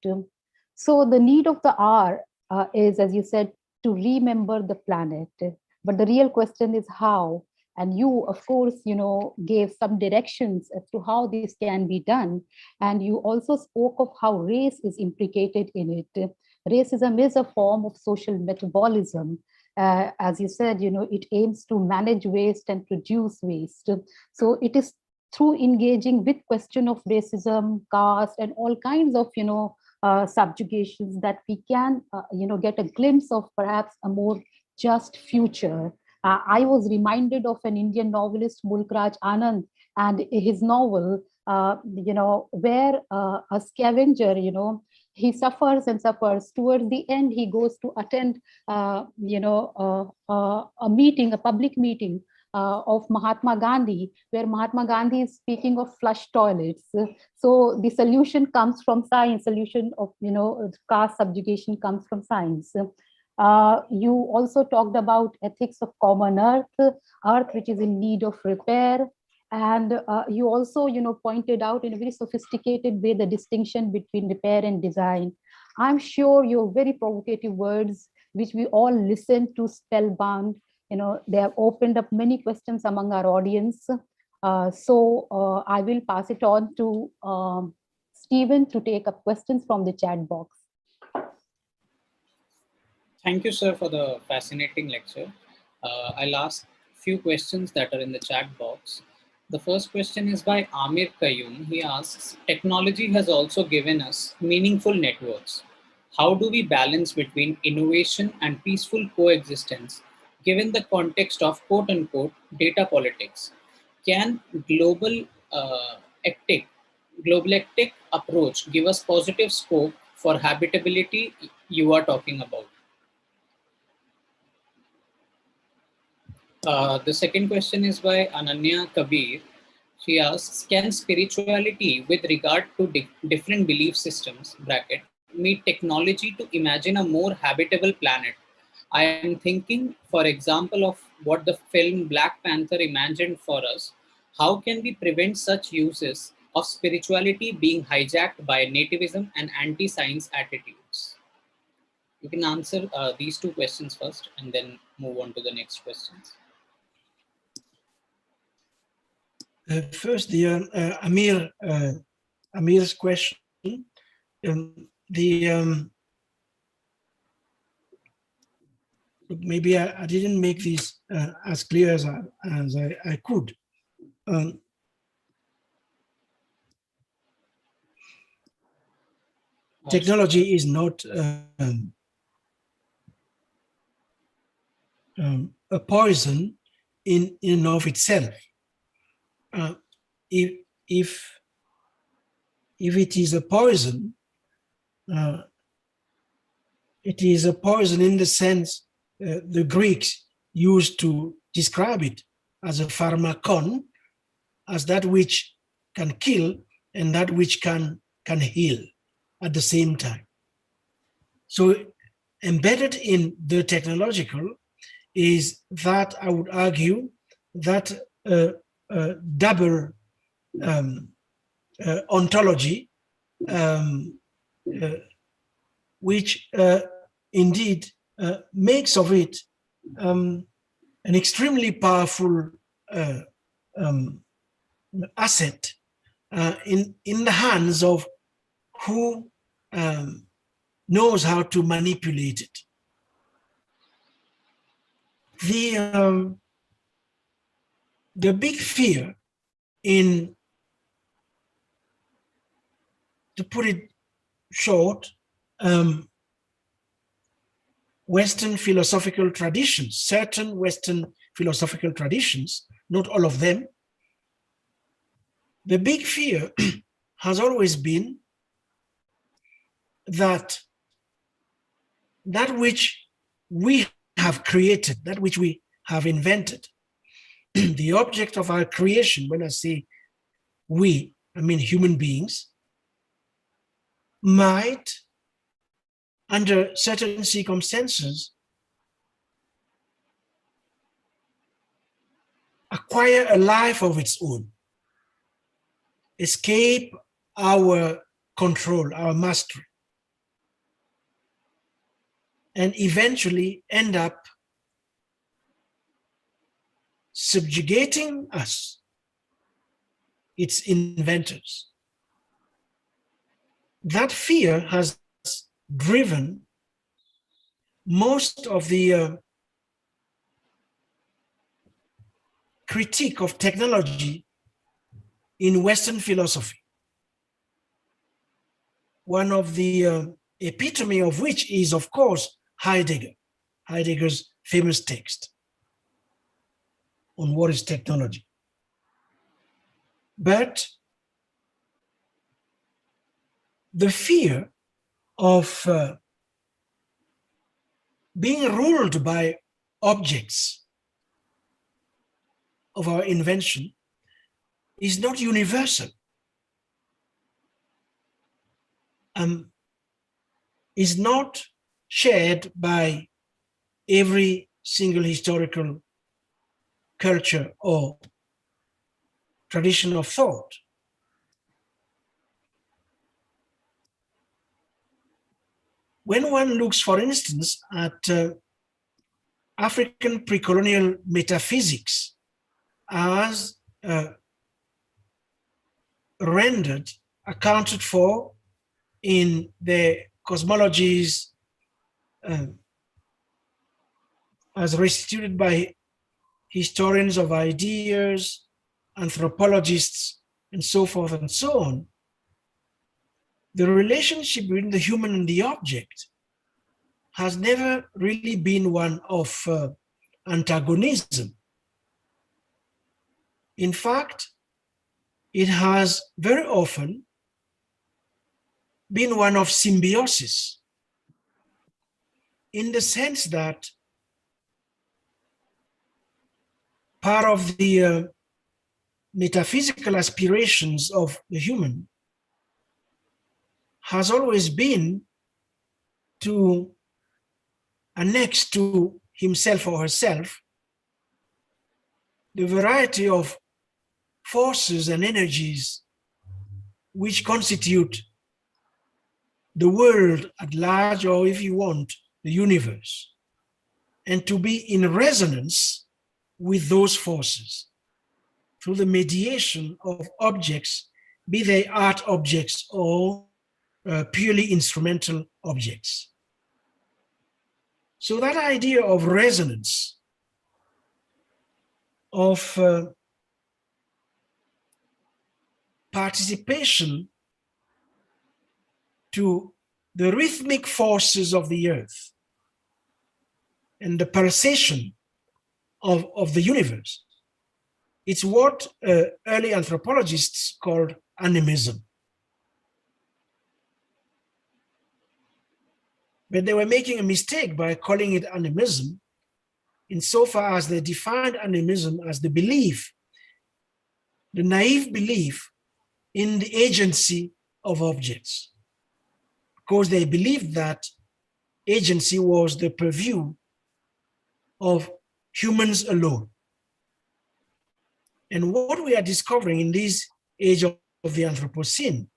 B: so the need of the hour is, as you said, to remember the planet. But the real question is how. And you, of course, gave some directions as to how this can be done. And you also spoke of how race is implicated in it. Racism is a form of social metabolism. As you said, it aims to manage waste and produce waste. So it is through engaging with question of racism, caste, and all kinds of, subjugations that we can, get a glimpse of perhaps a more just future. I was reminded of an Indian novelist, Mulkraj Anand, and his novel, where a scavenger, he suffers and suffers. Towards the end, he goes to attend, a meeting, a public meeting of Mahatma Gandhi, where Mahatma Gandhi is speaking of flush toilets. So the solution comes from science. Solution of caste subjugation comes from science. You also talked about ethics of common earth which is in need of repair. And you also, pointed out in a very sophisticated way the distinction between repair and design. I'm sure your very provocative words, which we all listen to spellbound, they have opened up many questions among our audience. So I will pass it on to Stephen to take up questions from the chat box.
A: Thank you, sir, for the fascinating lecture. I'll ask few questions that are in the chat box. The first question is by Amir Qayyum. He asks, technology has also given us meaningful networks. How do we balance between innovation and peaceful coexistence, given the context of quote unquote data politics? Can ectic, global ectic approach give us positive scope for habitability you are talking about? The second question is by Ananya Kabir. She asks, can spirituality with regard to different belief systems, bracket, meet technology to imagine a more habitable planet? I am thinking, for example, of what the film Black Panther imagined for us. How can we prevent such uses of spirituality being hijacked by nativism and anti-science attitudes? You can answer these two questions first and then move on to the next questions.
C: First, Amir's question. Maybe I didn't make this as clear as I could. Technology is not a poison in and of itself. If it is a poison, it is a poison in the sense the Greeks used to describe it as a pharmakon, as that which can kill and that which can heal at the same time. So embedded in the technological is that, I would argue, that double ontology, which indeed makes of it an extremely powerful asset in the hands of who knows how to manipulate it. The big fear in, to put it short, Western philosophical traditions, certain Western philosophical traditions, not all of them, the big fear has always been that that which we have created, that which we have invented, the object of our creation, when I say we, I mean human beings, might, under certain circumstances, acquire a life of its own, escape our control, our mastery, and eventually end up subjugating us, its inventors. That fear has driven most of the critique of technology in Western philosophy. One of the epitome of which is, of course, Heidegger's famous text on what is technology. But the fear of being ruled by objects of our invention is not universal. Is not shared by every single historical culture or tradition of thought. When one looks, for instance, at African pre-colonial metaphysics as rendered, accounted for in the cosmologies as restituted by historians of ideas, anthropologists, and so forth and so on, the relationship between the human and the object has never really been one of antagonism. In fact, it has very often been one of symbiosis, in the sense that part of the metaphysical aspirations of the human has always been to annex to himself or herself the variety of forces and energies which constitute the world at large, or if you want, the universe, and to be in resonance with those forces through the mediation of objects, be they art objects or purely instrumental objects. So that idea of resonance, of participation to the rhythmic forces of the earth and the pulsation of the universe, it's what early anthropologists called animism. But they were making a mistake by calling it animism, insofar as they defined animism as the belief, the naive belief in the agency of objects, because they believed that agency was the purview of humans alone. And what we are discovering in this age of the Anthropocene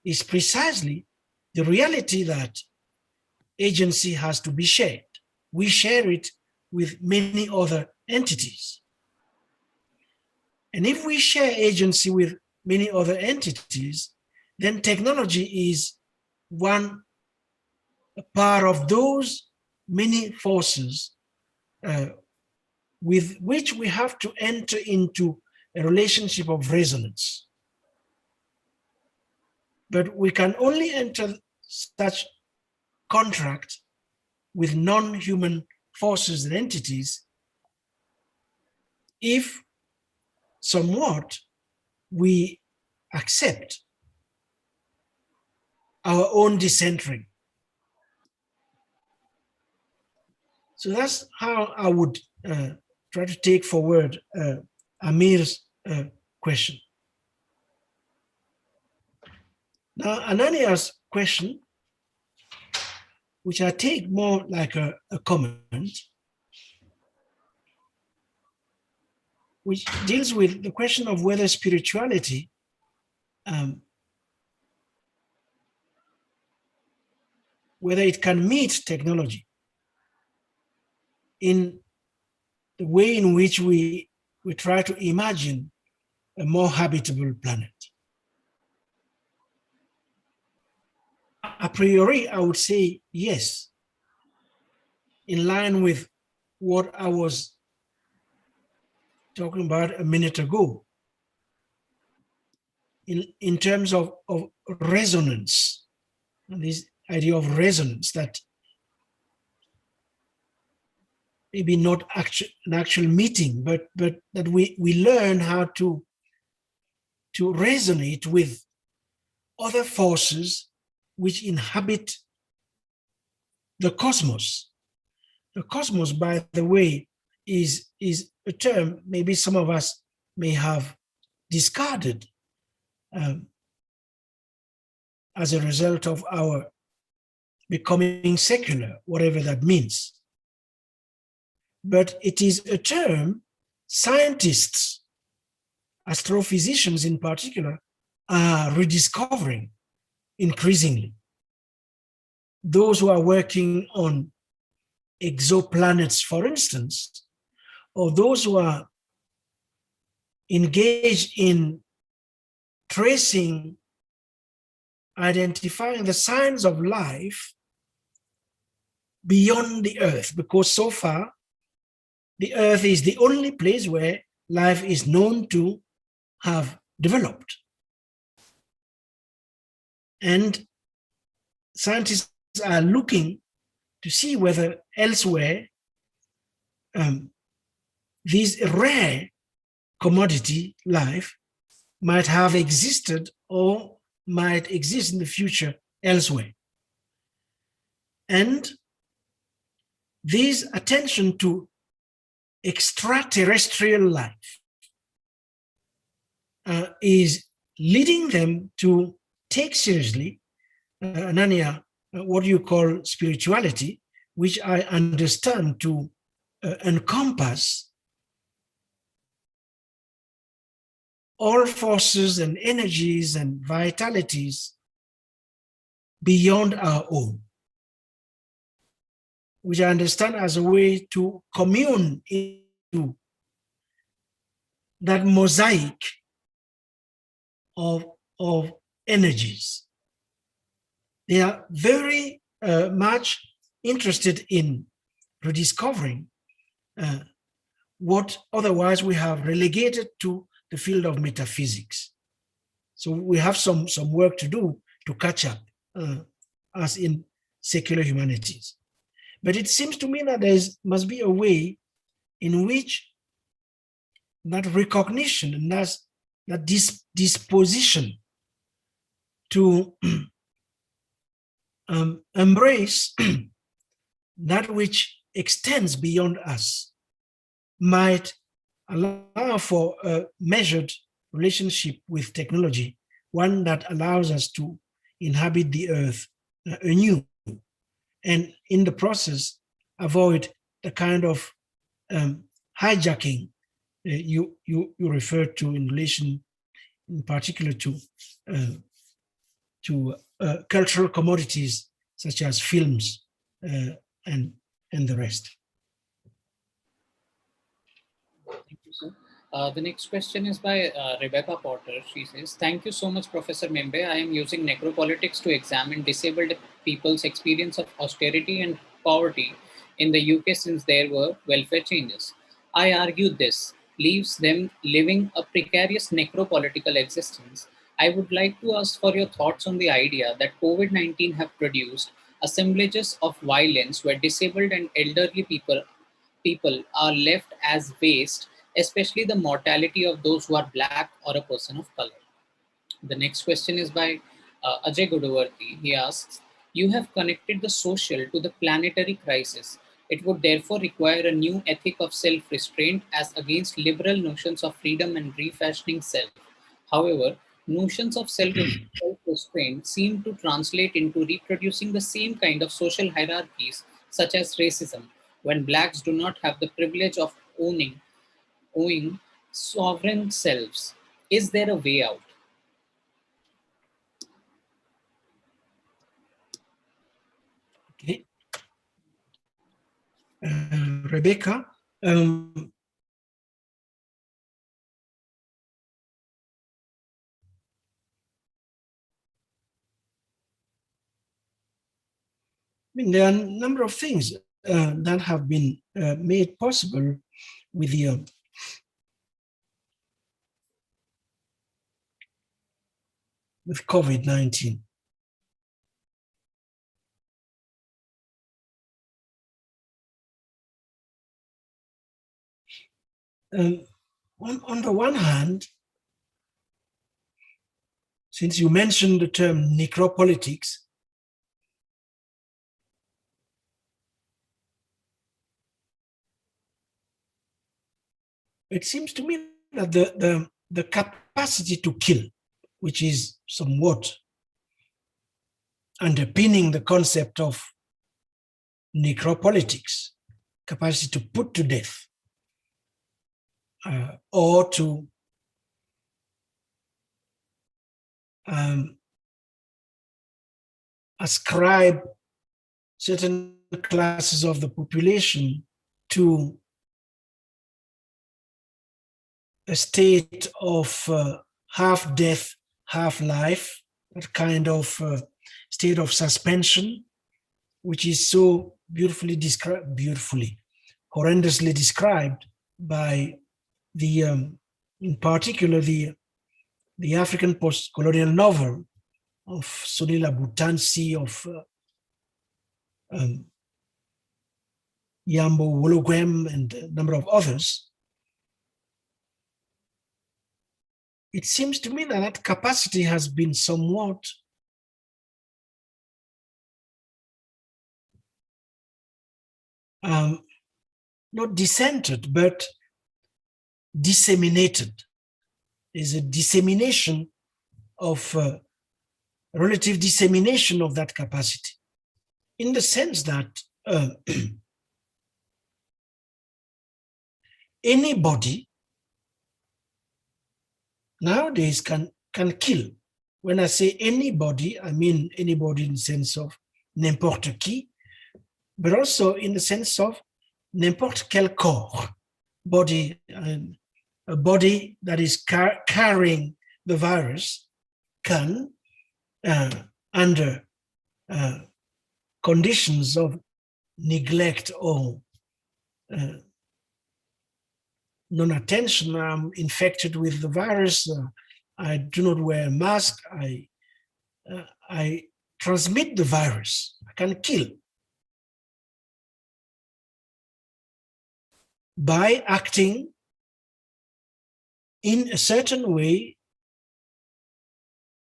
C: is precisely the reality that agency has to be shared. We share it with many other entities. And if we share agency with many other entities, then technology is one part of those many forces with which we have to enter into a relationship of resonance. But we can only enter such contract with non-human forces and entities if somewhat we accept our own decentering. So that's how I would try to take forward Amir's question. Now, Anania's question, which I take more like a comment, which deals with the question of whether spirituality whether it can meet technology in the way in which we try to imagine a more habitable planet. A priori, I would say yes, in line with what I was talking about a minute ago, in terms of resonance, and this idea of resonance, that maybe not an actual meeting, but that we learn how to resonate with other forces which inhabit the cosmos. The cosmos, by the way, is a term maybe some of us may have discarded as a result of our becoming secular, whatever that means. But it is a term scientists, astrophysicians in particular, are rediscovering increasingly. Those who are working on exoplanets, for instance, or those who are engaged in tracing, identifying the signs of life beyond the Earth, because so far the Earth is the only place where life is known to have developed. And scientists are looking to see whether elsewhere this rare commodity life might have existed or might exist in the future elsewhere. And this attention to extraterrestrial life is leading them to take seriously, Ananya, what you call spirituality, which I understand to encompass all forces and energies and vitalities beyond our own, which I understand as a way to commune into that mosaic of energies. They are very much interested in rediscovering what otherwise we have relegated to the field of metaphysics. So we have some work to do to catch up as in secular humanities. But it seems to me that there must be a way in which that recognition and that disposition to embrace that which extends beyond us might allow for a measured relationship with technology, one that allows us to inhabit the earth anew, and in the process avoid the kind of hijacking you referred to in relation, in particular, to cultural commodities such as films and the rest.
A: Thank you, sir. The next question is by Rebecca Potter. She says, "Thank you so much, Professor Mbembe. I am using necropolitics to examine disabled people's experience of austerity and poverty in the UK since there were welfare changes. I argue this leaves them living a precarious necropolitical existence. I would like to ask for your thoughts on the idea that COVID-19 have produced assemblages of violence where disabled and elderly people are left as waste, especially the mortality of those who are black or a person of color." The next question is by Ajay Gudavarti. He asks, "You have connected the social to the planetary crisis. It would therefore require a new ethic of self-restraint as against liberal notions of freedom and refashioning self. However, notions of self-restraint seem to translate into reproducing the same kind of social hierarchies, such as racism, when blacks do not have the privilege of owning sovereign selves. Is there a way out?"
C: Okay. Rebecca, I mean, there are a number of things that have been made possible with the with COVID-19. On the one hand, since you mentioned the term necropolitics, it seems to me that the capacity to kill, which is somewhat underpinning the concept of necropolitics, capacity to put to death, or to ascribe certain classes of the population to a state of half death, half life, that kind of state of suspension, which is so beautifully described, horrendously described by the, in particular, the African post-colonial novel of Sunil Abutansi, of Yambo Wologwem, and a number of others. It seems to me that that capacity has been somewhat not dissented, but disseminated. Is a dissemination of relative dissemination of that capacity, in the sense that anybody nowadays can kill. When I say anybody, I mean anybody in the sense of n'importe qui, but also in the sense of n'importe quel corps, body, a body that is carrying the virus can, under conditions of neglect or non-attention, I'm infected with the virus, I do not wear a mask, I transmit the virus, I can kill by acting in a certain way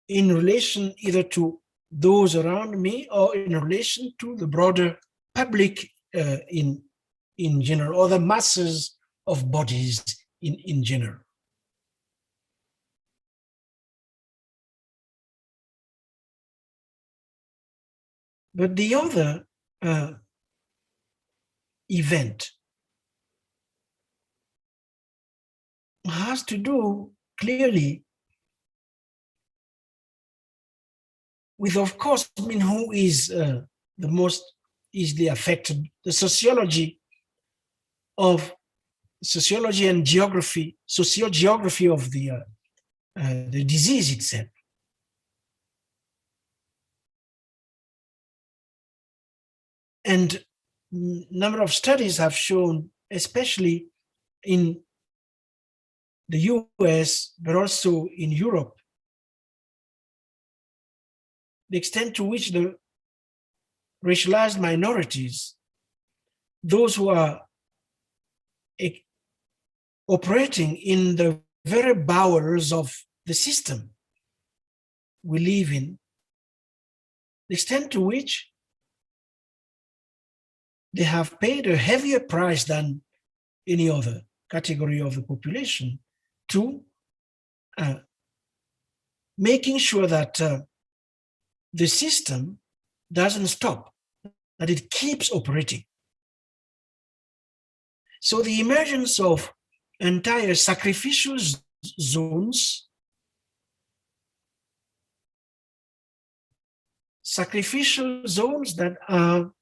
C: in relation either to those around me or in relation to the broader public in general, or the masses of bodies in general. But the other event has to do clearly with, of course, I mean, who is the most easily affected, the sociology and geography, sociogeography of the disease itself. And number of studies have shown, especially in the US, but also in Europe, the extent to which the racialized minorities, those who are operating in the very bowels of the system we live in, the extent to which they have paid a heavier price than any other category of the population to making sure that the system doesn't stop, that it keeps operating. So the emergence of entire sacrificial zones, that are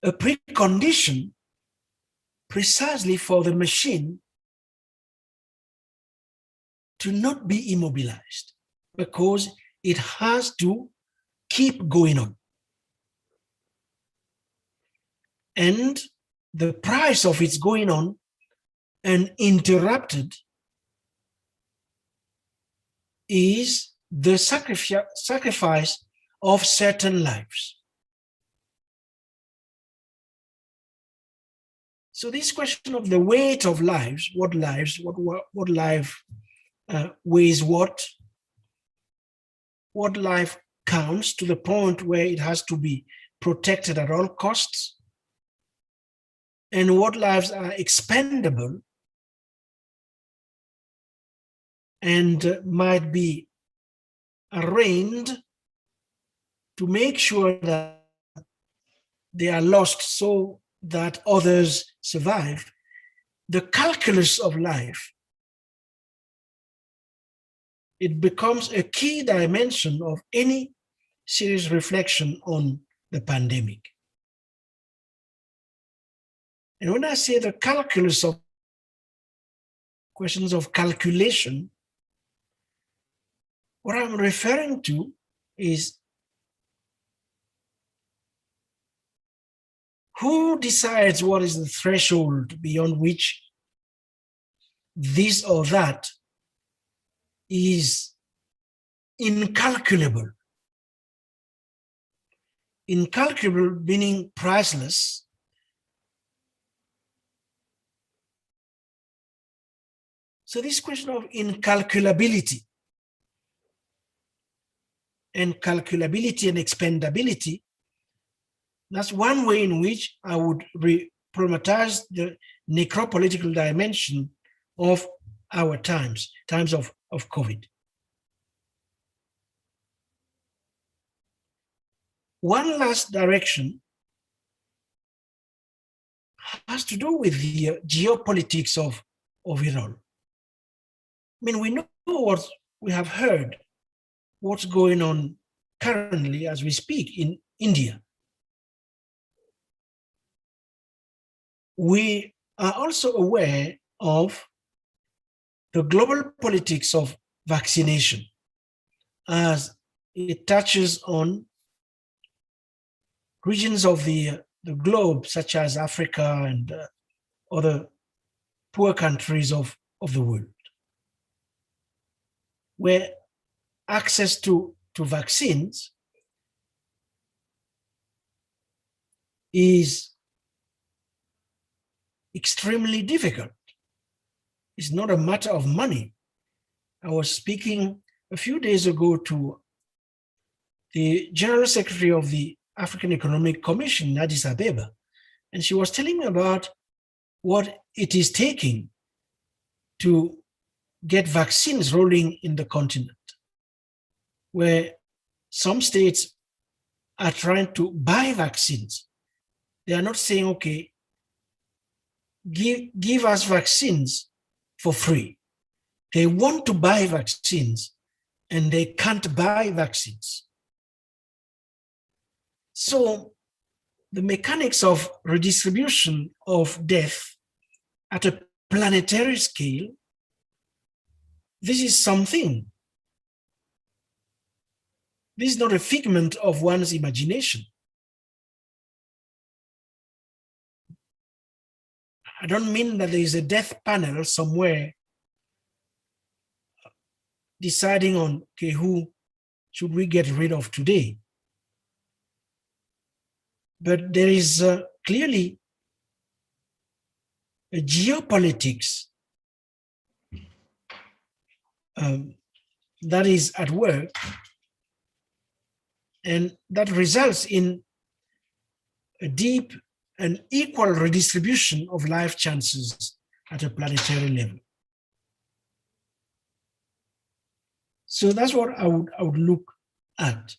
C: a precondition precisely for the machine to not be immobilized, because it has to keep going on. And the price of its going on uninterrupted is the sacrifice of certain lives. So this question of the weight of lives, what life weighs what life counts to the point where it has to be protected at all costs, and what lives are expendable and might be arraigned to make sure that they are lost so that others survive. The calculus of life, it becomes a key dimension of any serious reflection on the pandemic. And when I say the calculus of questions of calculation, what I'm referring to is who decides what is the threshold beyond which this or that is incalculable. Incalculable meaning priceless. So this question of incalculability and calculability and expendability, that's one way in which I would problematize the necropolitical dimension of our times of COVID. One last direction has to do with the geopolitics of it all. I mean, we know what we have heard, what's going on currently as we speak in India. We are also aware of the global politics of vaccination as it touches on regions of the globe, such as Africa and other poor countries of the world, where access to vaccines is extremely difficult. It's not a matter of money. I was speaking a few days ago to the General Secretary of the African Economic Commission, Addis Ababa, and she was telling me about what it is taking to get vaccines rolling in the continent, where some states are trying to buy vaccines. They are not saying, okay, give us vaccines for free. They want to buy vaccines and they can't buy vaccines. So the mechanics of redistribution of death at a planetary scale, this is something. This is not a figment of one's imagination. I don't mean that there is a death panel somewhere deciding on, okay, who should we get rid of today? But there is clearly a geopolitics that is at work, and that results in a deep and equal redistribution of life chances at a planetary level. So that's what I would look at.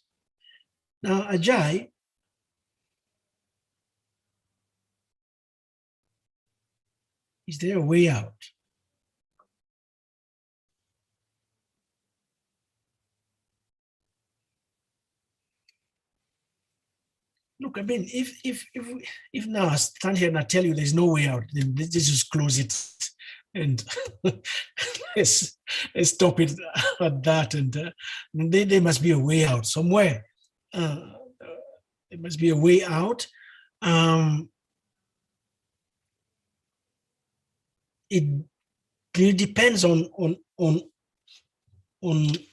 C: Now, Ajay, is there a way out? Look, I mean, if now I stand here and I tell you there's no way out, then let's just close it and let's stop it at that. And there must be a way out somewhere. There must be a way out. It really depends on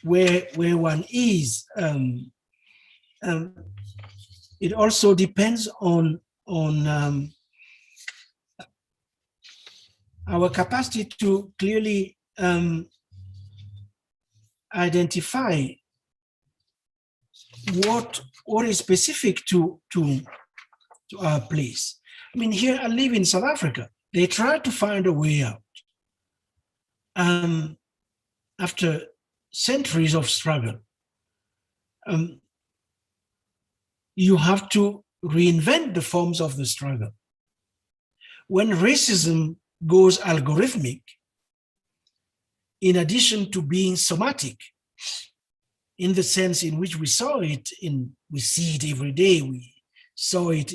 C: where one is. It also depends on our capacity to clearly identify what is specific to our place. I mean, here I live in South Africa. They try to find a way out. After centuries of struggle, you have to reinvent the forms of the struggle. When racism goes algorithmic, in addition to being somatic, in the sense in which we see it every day, we saw it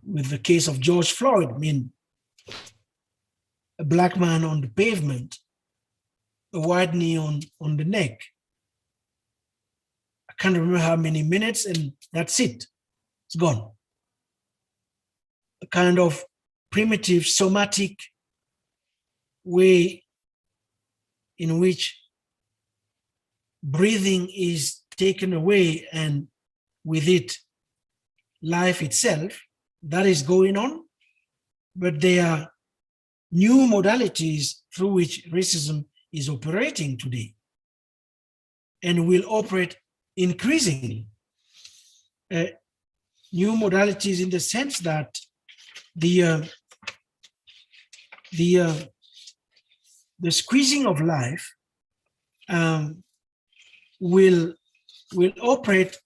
C: with the case of George Floyd. I mean, a black man on the pavement, a white knee on the neck. I can't remember how many minutes, and that's it. It's gone. A kind of primitive somatic way in which breathing is taken away, and with it, life itself, that is going on. But there are new modalities through which racism is operating today and will operate increasingly. New modalities in the sense that the squeezing of life will operate,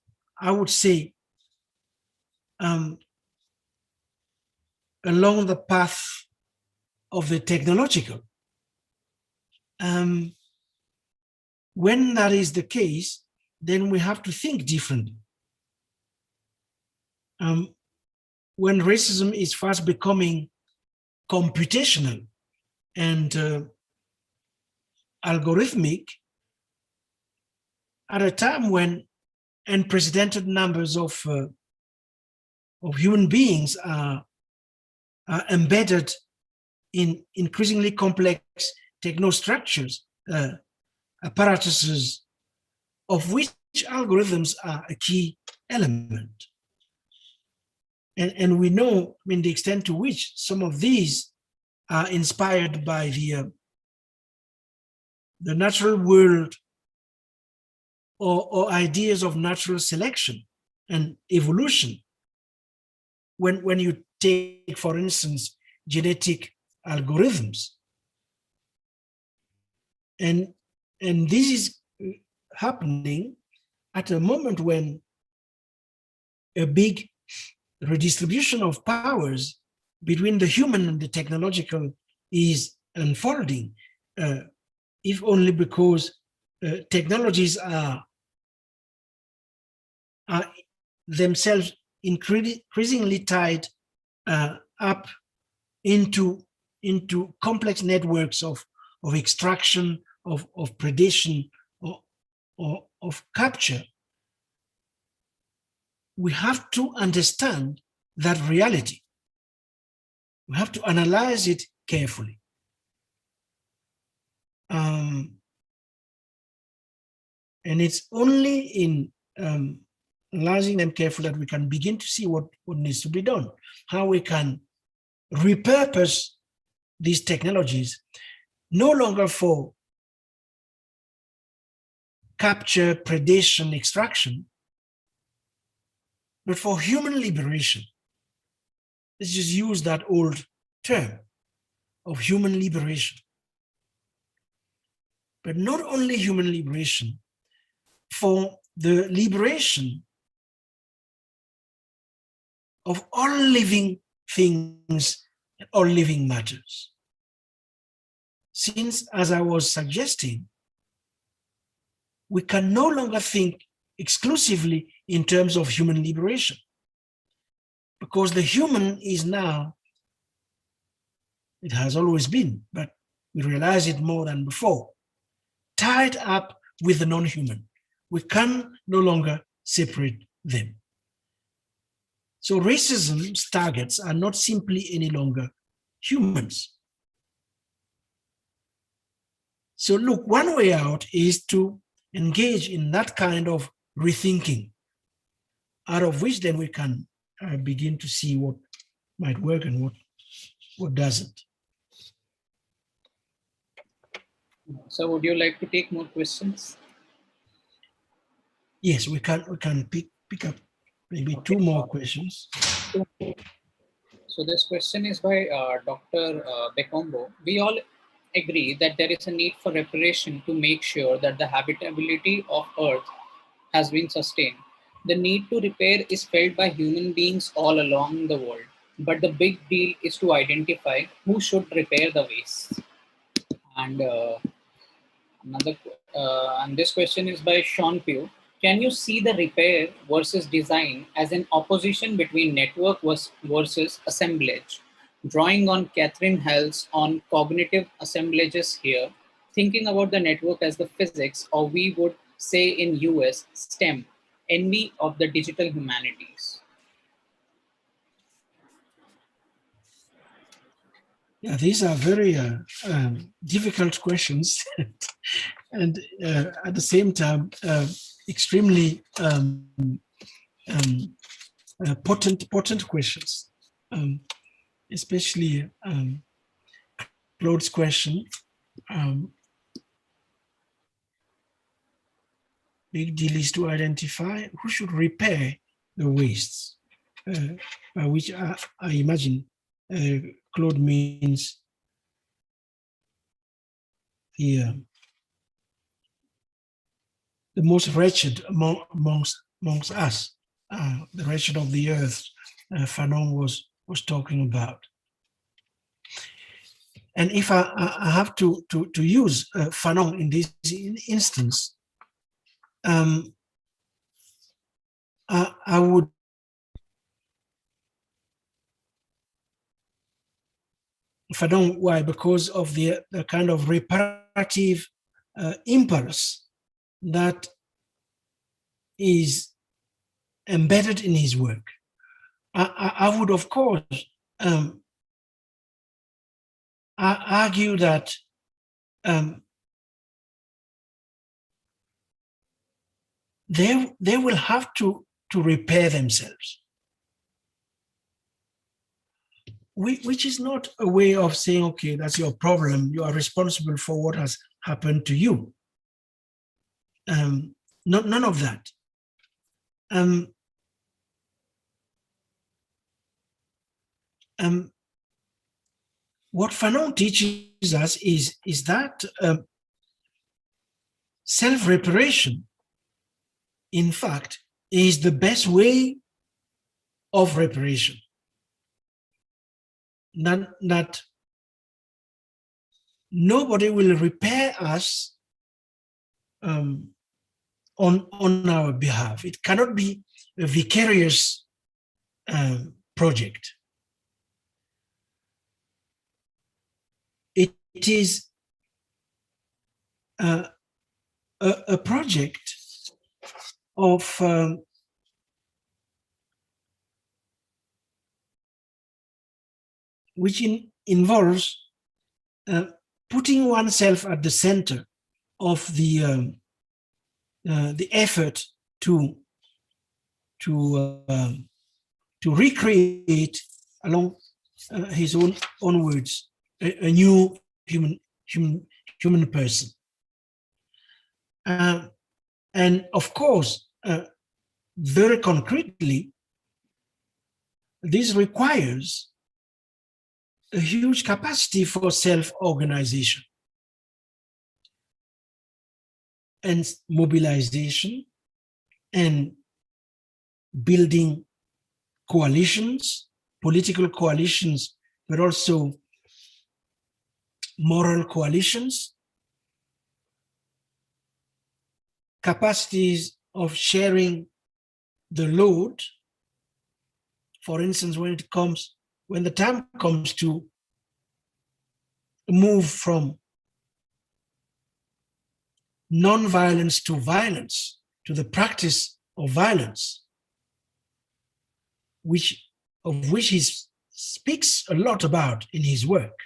C: I would say, along the path of the technological. When that is the case, then we have to think differently. When racism is fast becoming computational and algorithmic, at a time when unprecedented numbers of human beings are embedded in increasingly complex technostructures, apparatuses, of which algorithms are a key element. And we know, I mean, the extent to which some of these are inspired by the natural world or ideas of natural selection and evolution. When you take, for instance, genetic algorithms, and this is happening at a moment when a big redistribution of powers between the human and the technological is unfolding, if only because technologies are themselves increasingly tied up into complex networks of extraction, of predation, or of capture. We have to understand that reality. We have to analyze it carefully. And it's only in analyzing them carefully that we can begin to see what needs to be done, how we can repurpose these technologies, no longer for capture, predation, extraction, but for human liberation. Let's just use that old term of human liberation. But not only human liberation, for the liberation of all living things, all living matters. Since, as I was suggesting, we can no longer think exclusively in terms of human liberation, because the human is now, it has always been, but we realize it more than before, tied up with the non-human. We can no longer separate them. So racism's targets are not simply any longer humans. So look, one way out is to engage in that kind of rethinking, out of which then we can begin to see what might work and what doesn't.
A: So would you like to take more questions?
C: Yes, we can pick up maybe two more questions.
A: So this question is by Dr. Becombo. We all agree that there is a need for reparation to make sure that the habitability of Earth has been sustained. The need to repair is felt by human beings all along the world. But the big deal is to identify who should repair the waste. And and this question is by Sean Pugh. Can you see the repair versus design as an opposition between network versus assemblage? Drawing on Catherine Hell's on cognitive assemblages here, thinking about the network as the physics, or we would say in US, STEM, envy of the digital humanities.
C: Yeah, these are very difficult questions, and at the same time, extremely um, potent questions. Especially Claude's question. Big deal is to identify who should repair the wastes, by which I imagine Claude means the most wretched amongst us, the wretched of the earth. Fanon was talking about. And if I have to use Fanon in this instance, I would Fanon, why? Because of the kind of reparative impulse that is embedded in his work. I would, of course, argue that they will have to repair themselves, which is not a way of saying, okay, that's your problem, you are responsible for what has happened to you. None of that. What Fanon teaches us is that self-reparation, in fact, is the best way of reparation. That nobody will repair us on our behalf. It cannot be a vicarious project. It is a project of which involves putting oneself at the center of the effort to recreate, along his own words, a new human person. And of course, very concretely, this requires a huge capacity for self-organization and mobilization and building coalitions, political coalitions, but also moral coalitions, capacities of sharing the load. For instance, when the time comes to move from non-violence to violence, to the practice of violence, of which he speaks a lot about in his work.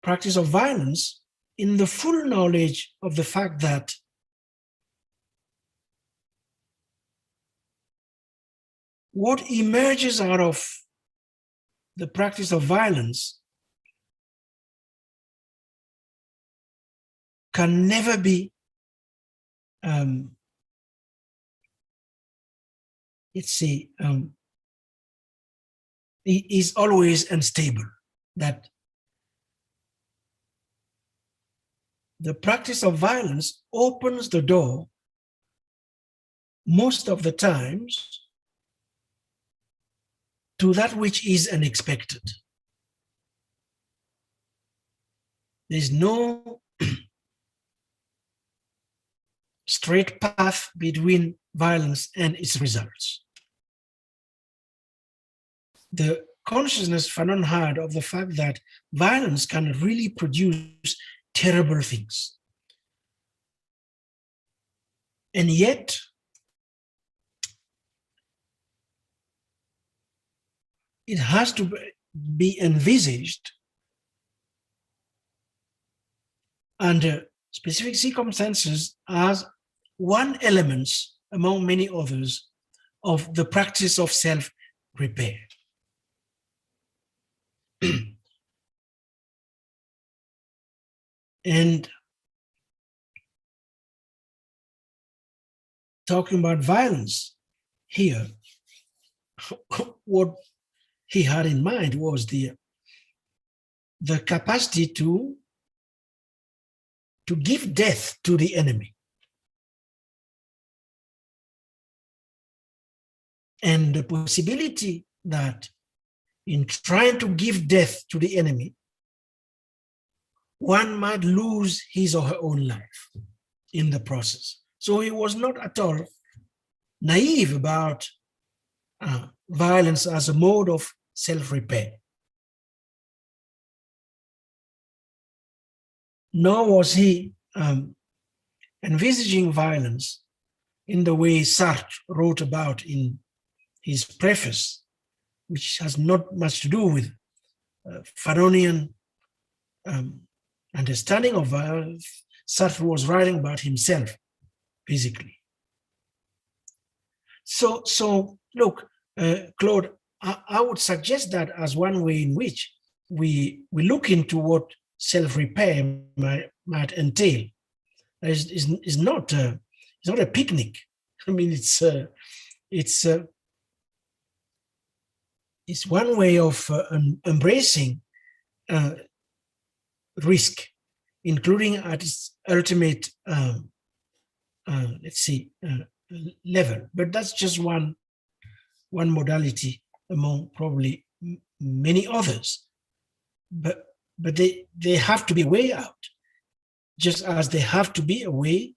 C: practice of violence in the full knowledge of the fact that what emerges out of the practice of violence can never be, is always unstable. That the practice of violence opens the door most of the times to that which is unexpected. There's no straight path between violence and its results. The consciousness Fanon had of the fact that violence can really produce terrible things. And yet, it has to be envisaged under specific circumstances as one element among many others of the practice of self-repair. And talking about violence here, what he had in mind was the capacity to give death to the enemy. And the possibility that in trying to give death to the enemy, one might lose his or her own life in the process. So he was not at all naive about violence as a mode of self-repair. Nor was he envisaging violence in the way Sartre wrote about in his preface, which has not much to do with Fanonian understanding of violence. Sartre was writing about himself, basically. So look, Claude, I would suggest that as one way in which we look into what self-repair might entail. It's not a picnic. I mean, it's one way of embracing risk, including at its ultimate, level. But that's just one modality among probably many others. But they have to be a way out, just as they have to be a way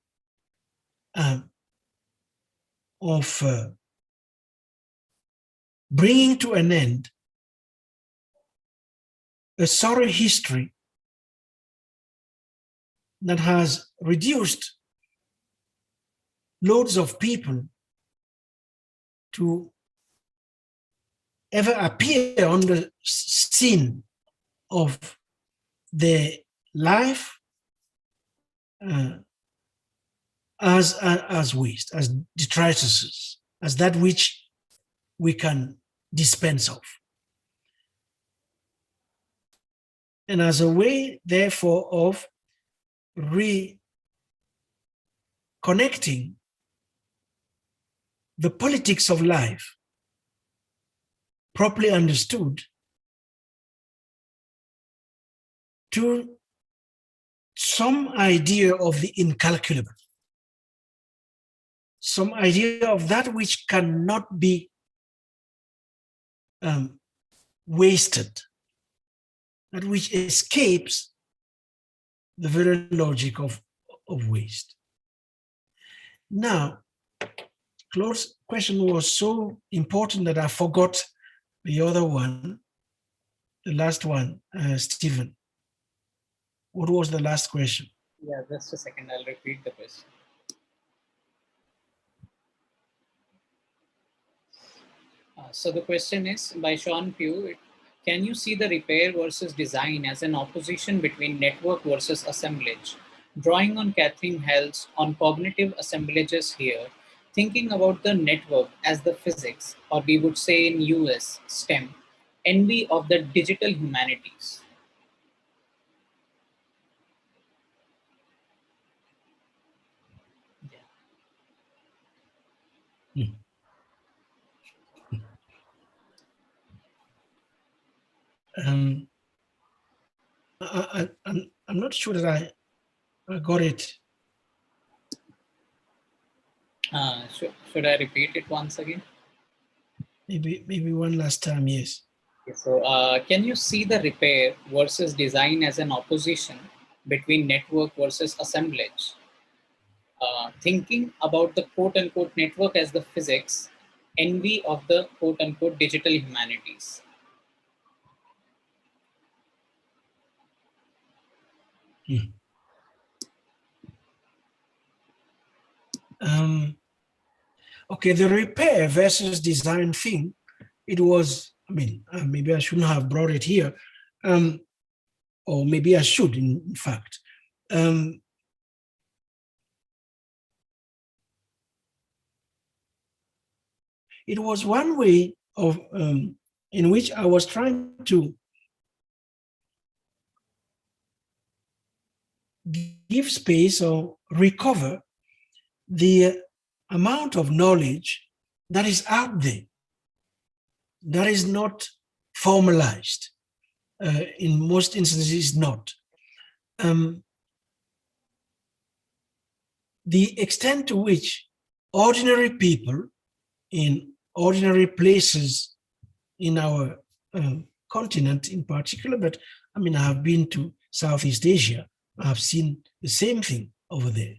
C: of bringing to an end a sorry history that has reduced loads of people to ever appear on the scene of their life as waste, as detrituses, as that which we can dispense of. And as a way, therefore, of reconnecting the politics of life, properly understood, to some idea of the incalculable, some idea of that which cannot be wasted, that which escapes the very logic of waste. Now, Claude's question was so important that I forgot the other one, the last one, Stephen. What was the last question?
A: Yeah, just a second, I'll repeat the question. So the question is by Sean Pugh. Can you see the repair versus design as an opposition between network versus assemblage? Drawing on Catherine Hell's on cognitive assemblages here, thinking about the network as the physics, or we would say in US, STEM, envy of the digital humanities. Yeah.
C: Hmm. Um, I'm not sure that I got it.
A: Should I repeat it once again?
C: Maybe one last time, yes.
A: Okay, so, can you see the repair versus design as an opposition between network versus assemblage? Thinking about the quote unquote network as the physics, envy of the quote unquote digital humanities.
C: Hmm. Okay, the repair versus design thing, it was, I mean, maybe I shouldn't have brought it here, or maybe I should, in fact. It was one way of in which I was trying to give space or recover the amount of knowledge that is out there, that is not formalized. In most instances, not. The extent to which ordinary people in ordinary places in our continent in particular, but I mean, I have been to Southeast Asia, I've seen the same thing over there.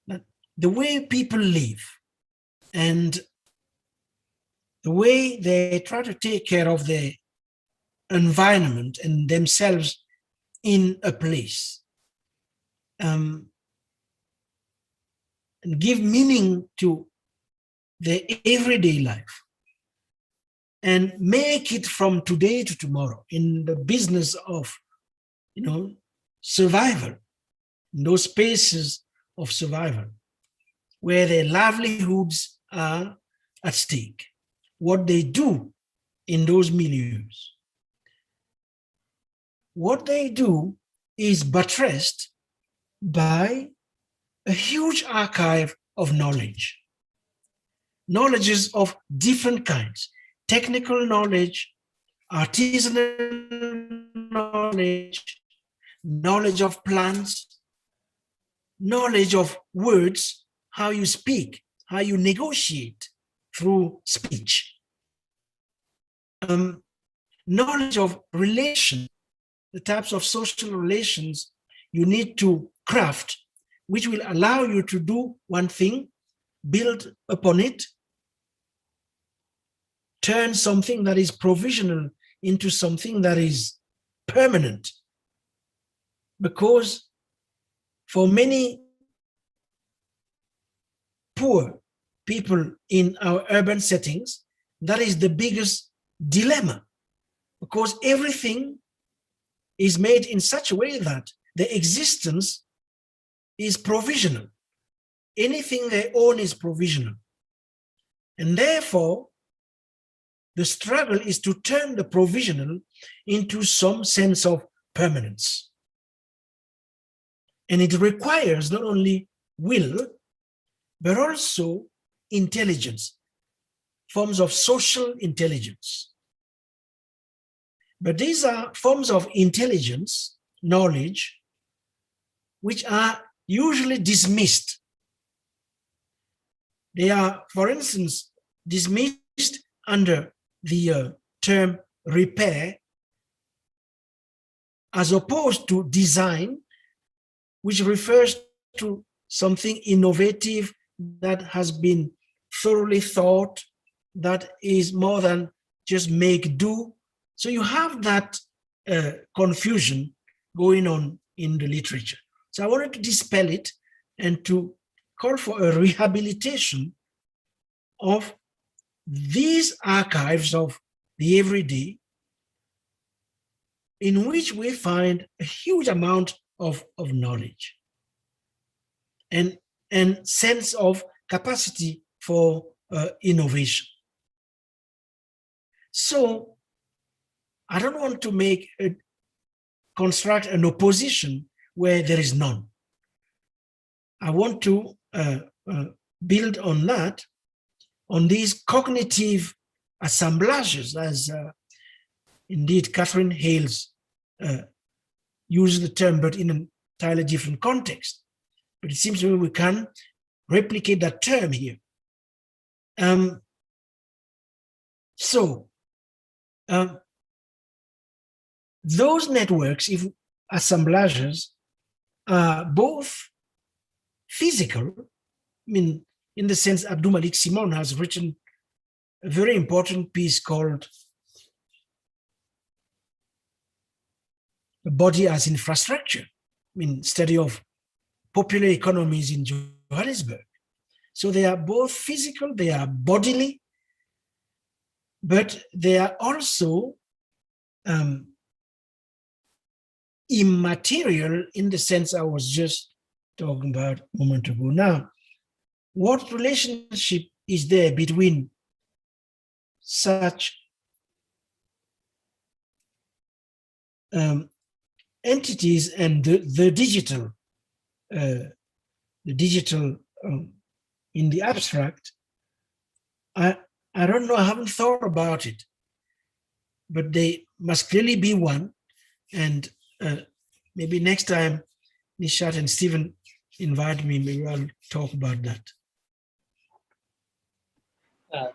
C: That the way people live and the way they try to take care of their environment and themselves in a place, and give meaning to their everyday life, and make it from today to tomorrow in the business of, survival, in those spaces of survival where their livelihoods are at stake, what they do in those milieux. What they do is buttressed by a huge archive of knowledges of different kinds, technical knowledge, artisanal knowledge of plants, knowledge of words, how you speak, how you negotiate through speech, knowledge of relation, the types of social relations you need to craft, which will allow you to do one thing, build upon it, turn something that is provisional into something that is permanent. Because for many poor people in our urban settings, that is the biggest dilemma, because everything is made in such a way that the existence is provisional. Anything they own is provisional. And therefore, the struggle is to turn the provisional into some sense of permanence. And it requires not only will, but also intelligence, forms of social intelligence. But these are forms of intelligence, knowledge, which are usually dismissed. They are, for instance, dismissed under the term repair, as opposed to design, which refers to something innovative that has been thoroughly thought, that is more than just make do. So you have that confusion going on in the literature. So I wanted to dispel it and to call for a rehabilitation of these archives of the everyday, in which we find a huge amount of knowledge and sense of capacity for innovation. So I don't want to construct an opposition where there is none. I want to build on that, on these cognitive assemblages, as indeed Catherine Hales uses the term, but in an entirely different context. But it seems to me we can replicate that term here. Those networks, if assemblages, are both physical. I mean, in the sense Abdul Malik Simon has written a very important piece called "The Body as Infrastructure," I mean, study of popular economies in Johannesburg. So they are both physical, they are bodily, but they are also immaterial in the sense I was just talking about a moment ago. Now, what relationship is there between such entities and the digital in the abstract? I don't know, I haven't thought about it, but they must clearly be one. And maybe next time Nishat and Stephen invite me, maybe I'll talk about that.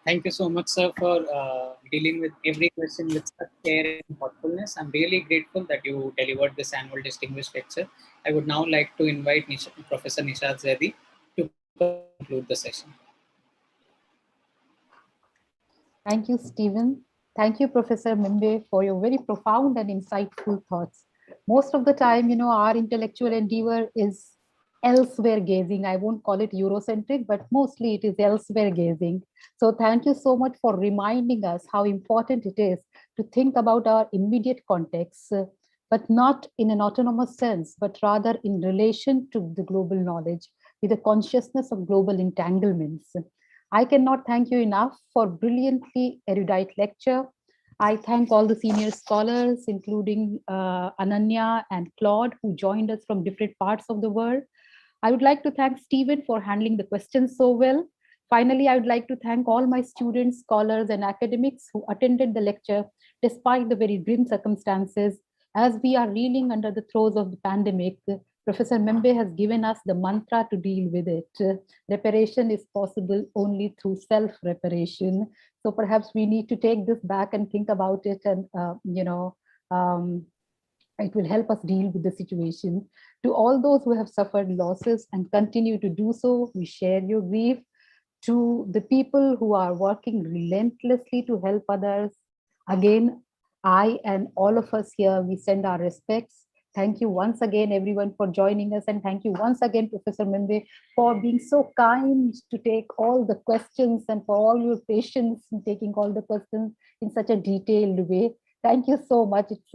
A: Thank you so much, sir, for dealing with every question with such care and thoughtfulness. I'm really grateful that you delivered this annual distinguished lecture. I would now like to invite Professor Nishat Zaidi to conclude the session.
B: Thank you, Stephen. Thank you, Professor Mbembe, for your very profound and insightful thoughts. Most of the time, our intellectual endeavor is elsewhere gazing. I won't call it Eurocentric, but mostly it is elsewhere gazing. So thank you so much for reminding us how important it is to think about our immediate context, but not in an autonomous sense, but rather in relation to the global knowledge with a consciousness of global entanglements. I cannot thank you enough for brilliantly erudite lecture. I thank all the senior scholars, including Ananya and Claude, who joined us from different parts of the world. I would like to thank Stephen for handling the questions so well. Finally, I would like to thank all my students, scholars, and academics who attended the lecture despite the very grim circumstances. As we are reeling under the throes of the pandemic, Professor Mbembe has given us the mantra to deal with it. Reparation is possible only through self-reparation. So perhaps we need to take this back and think about it, and it will help us deal with the situation. To all those who have suffered losses and continue to do so, we share your grief. To the people who are working relentlessly to help others, again, I and all of us here, we send our respects. Thank you once again, everyone, for joining us. And thank you once again, Professor Mbembe, for being so kind to take all the questions and for all your patience in taking all the questions in such a detailed way. Thank you so much. It's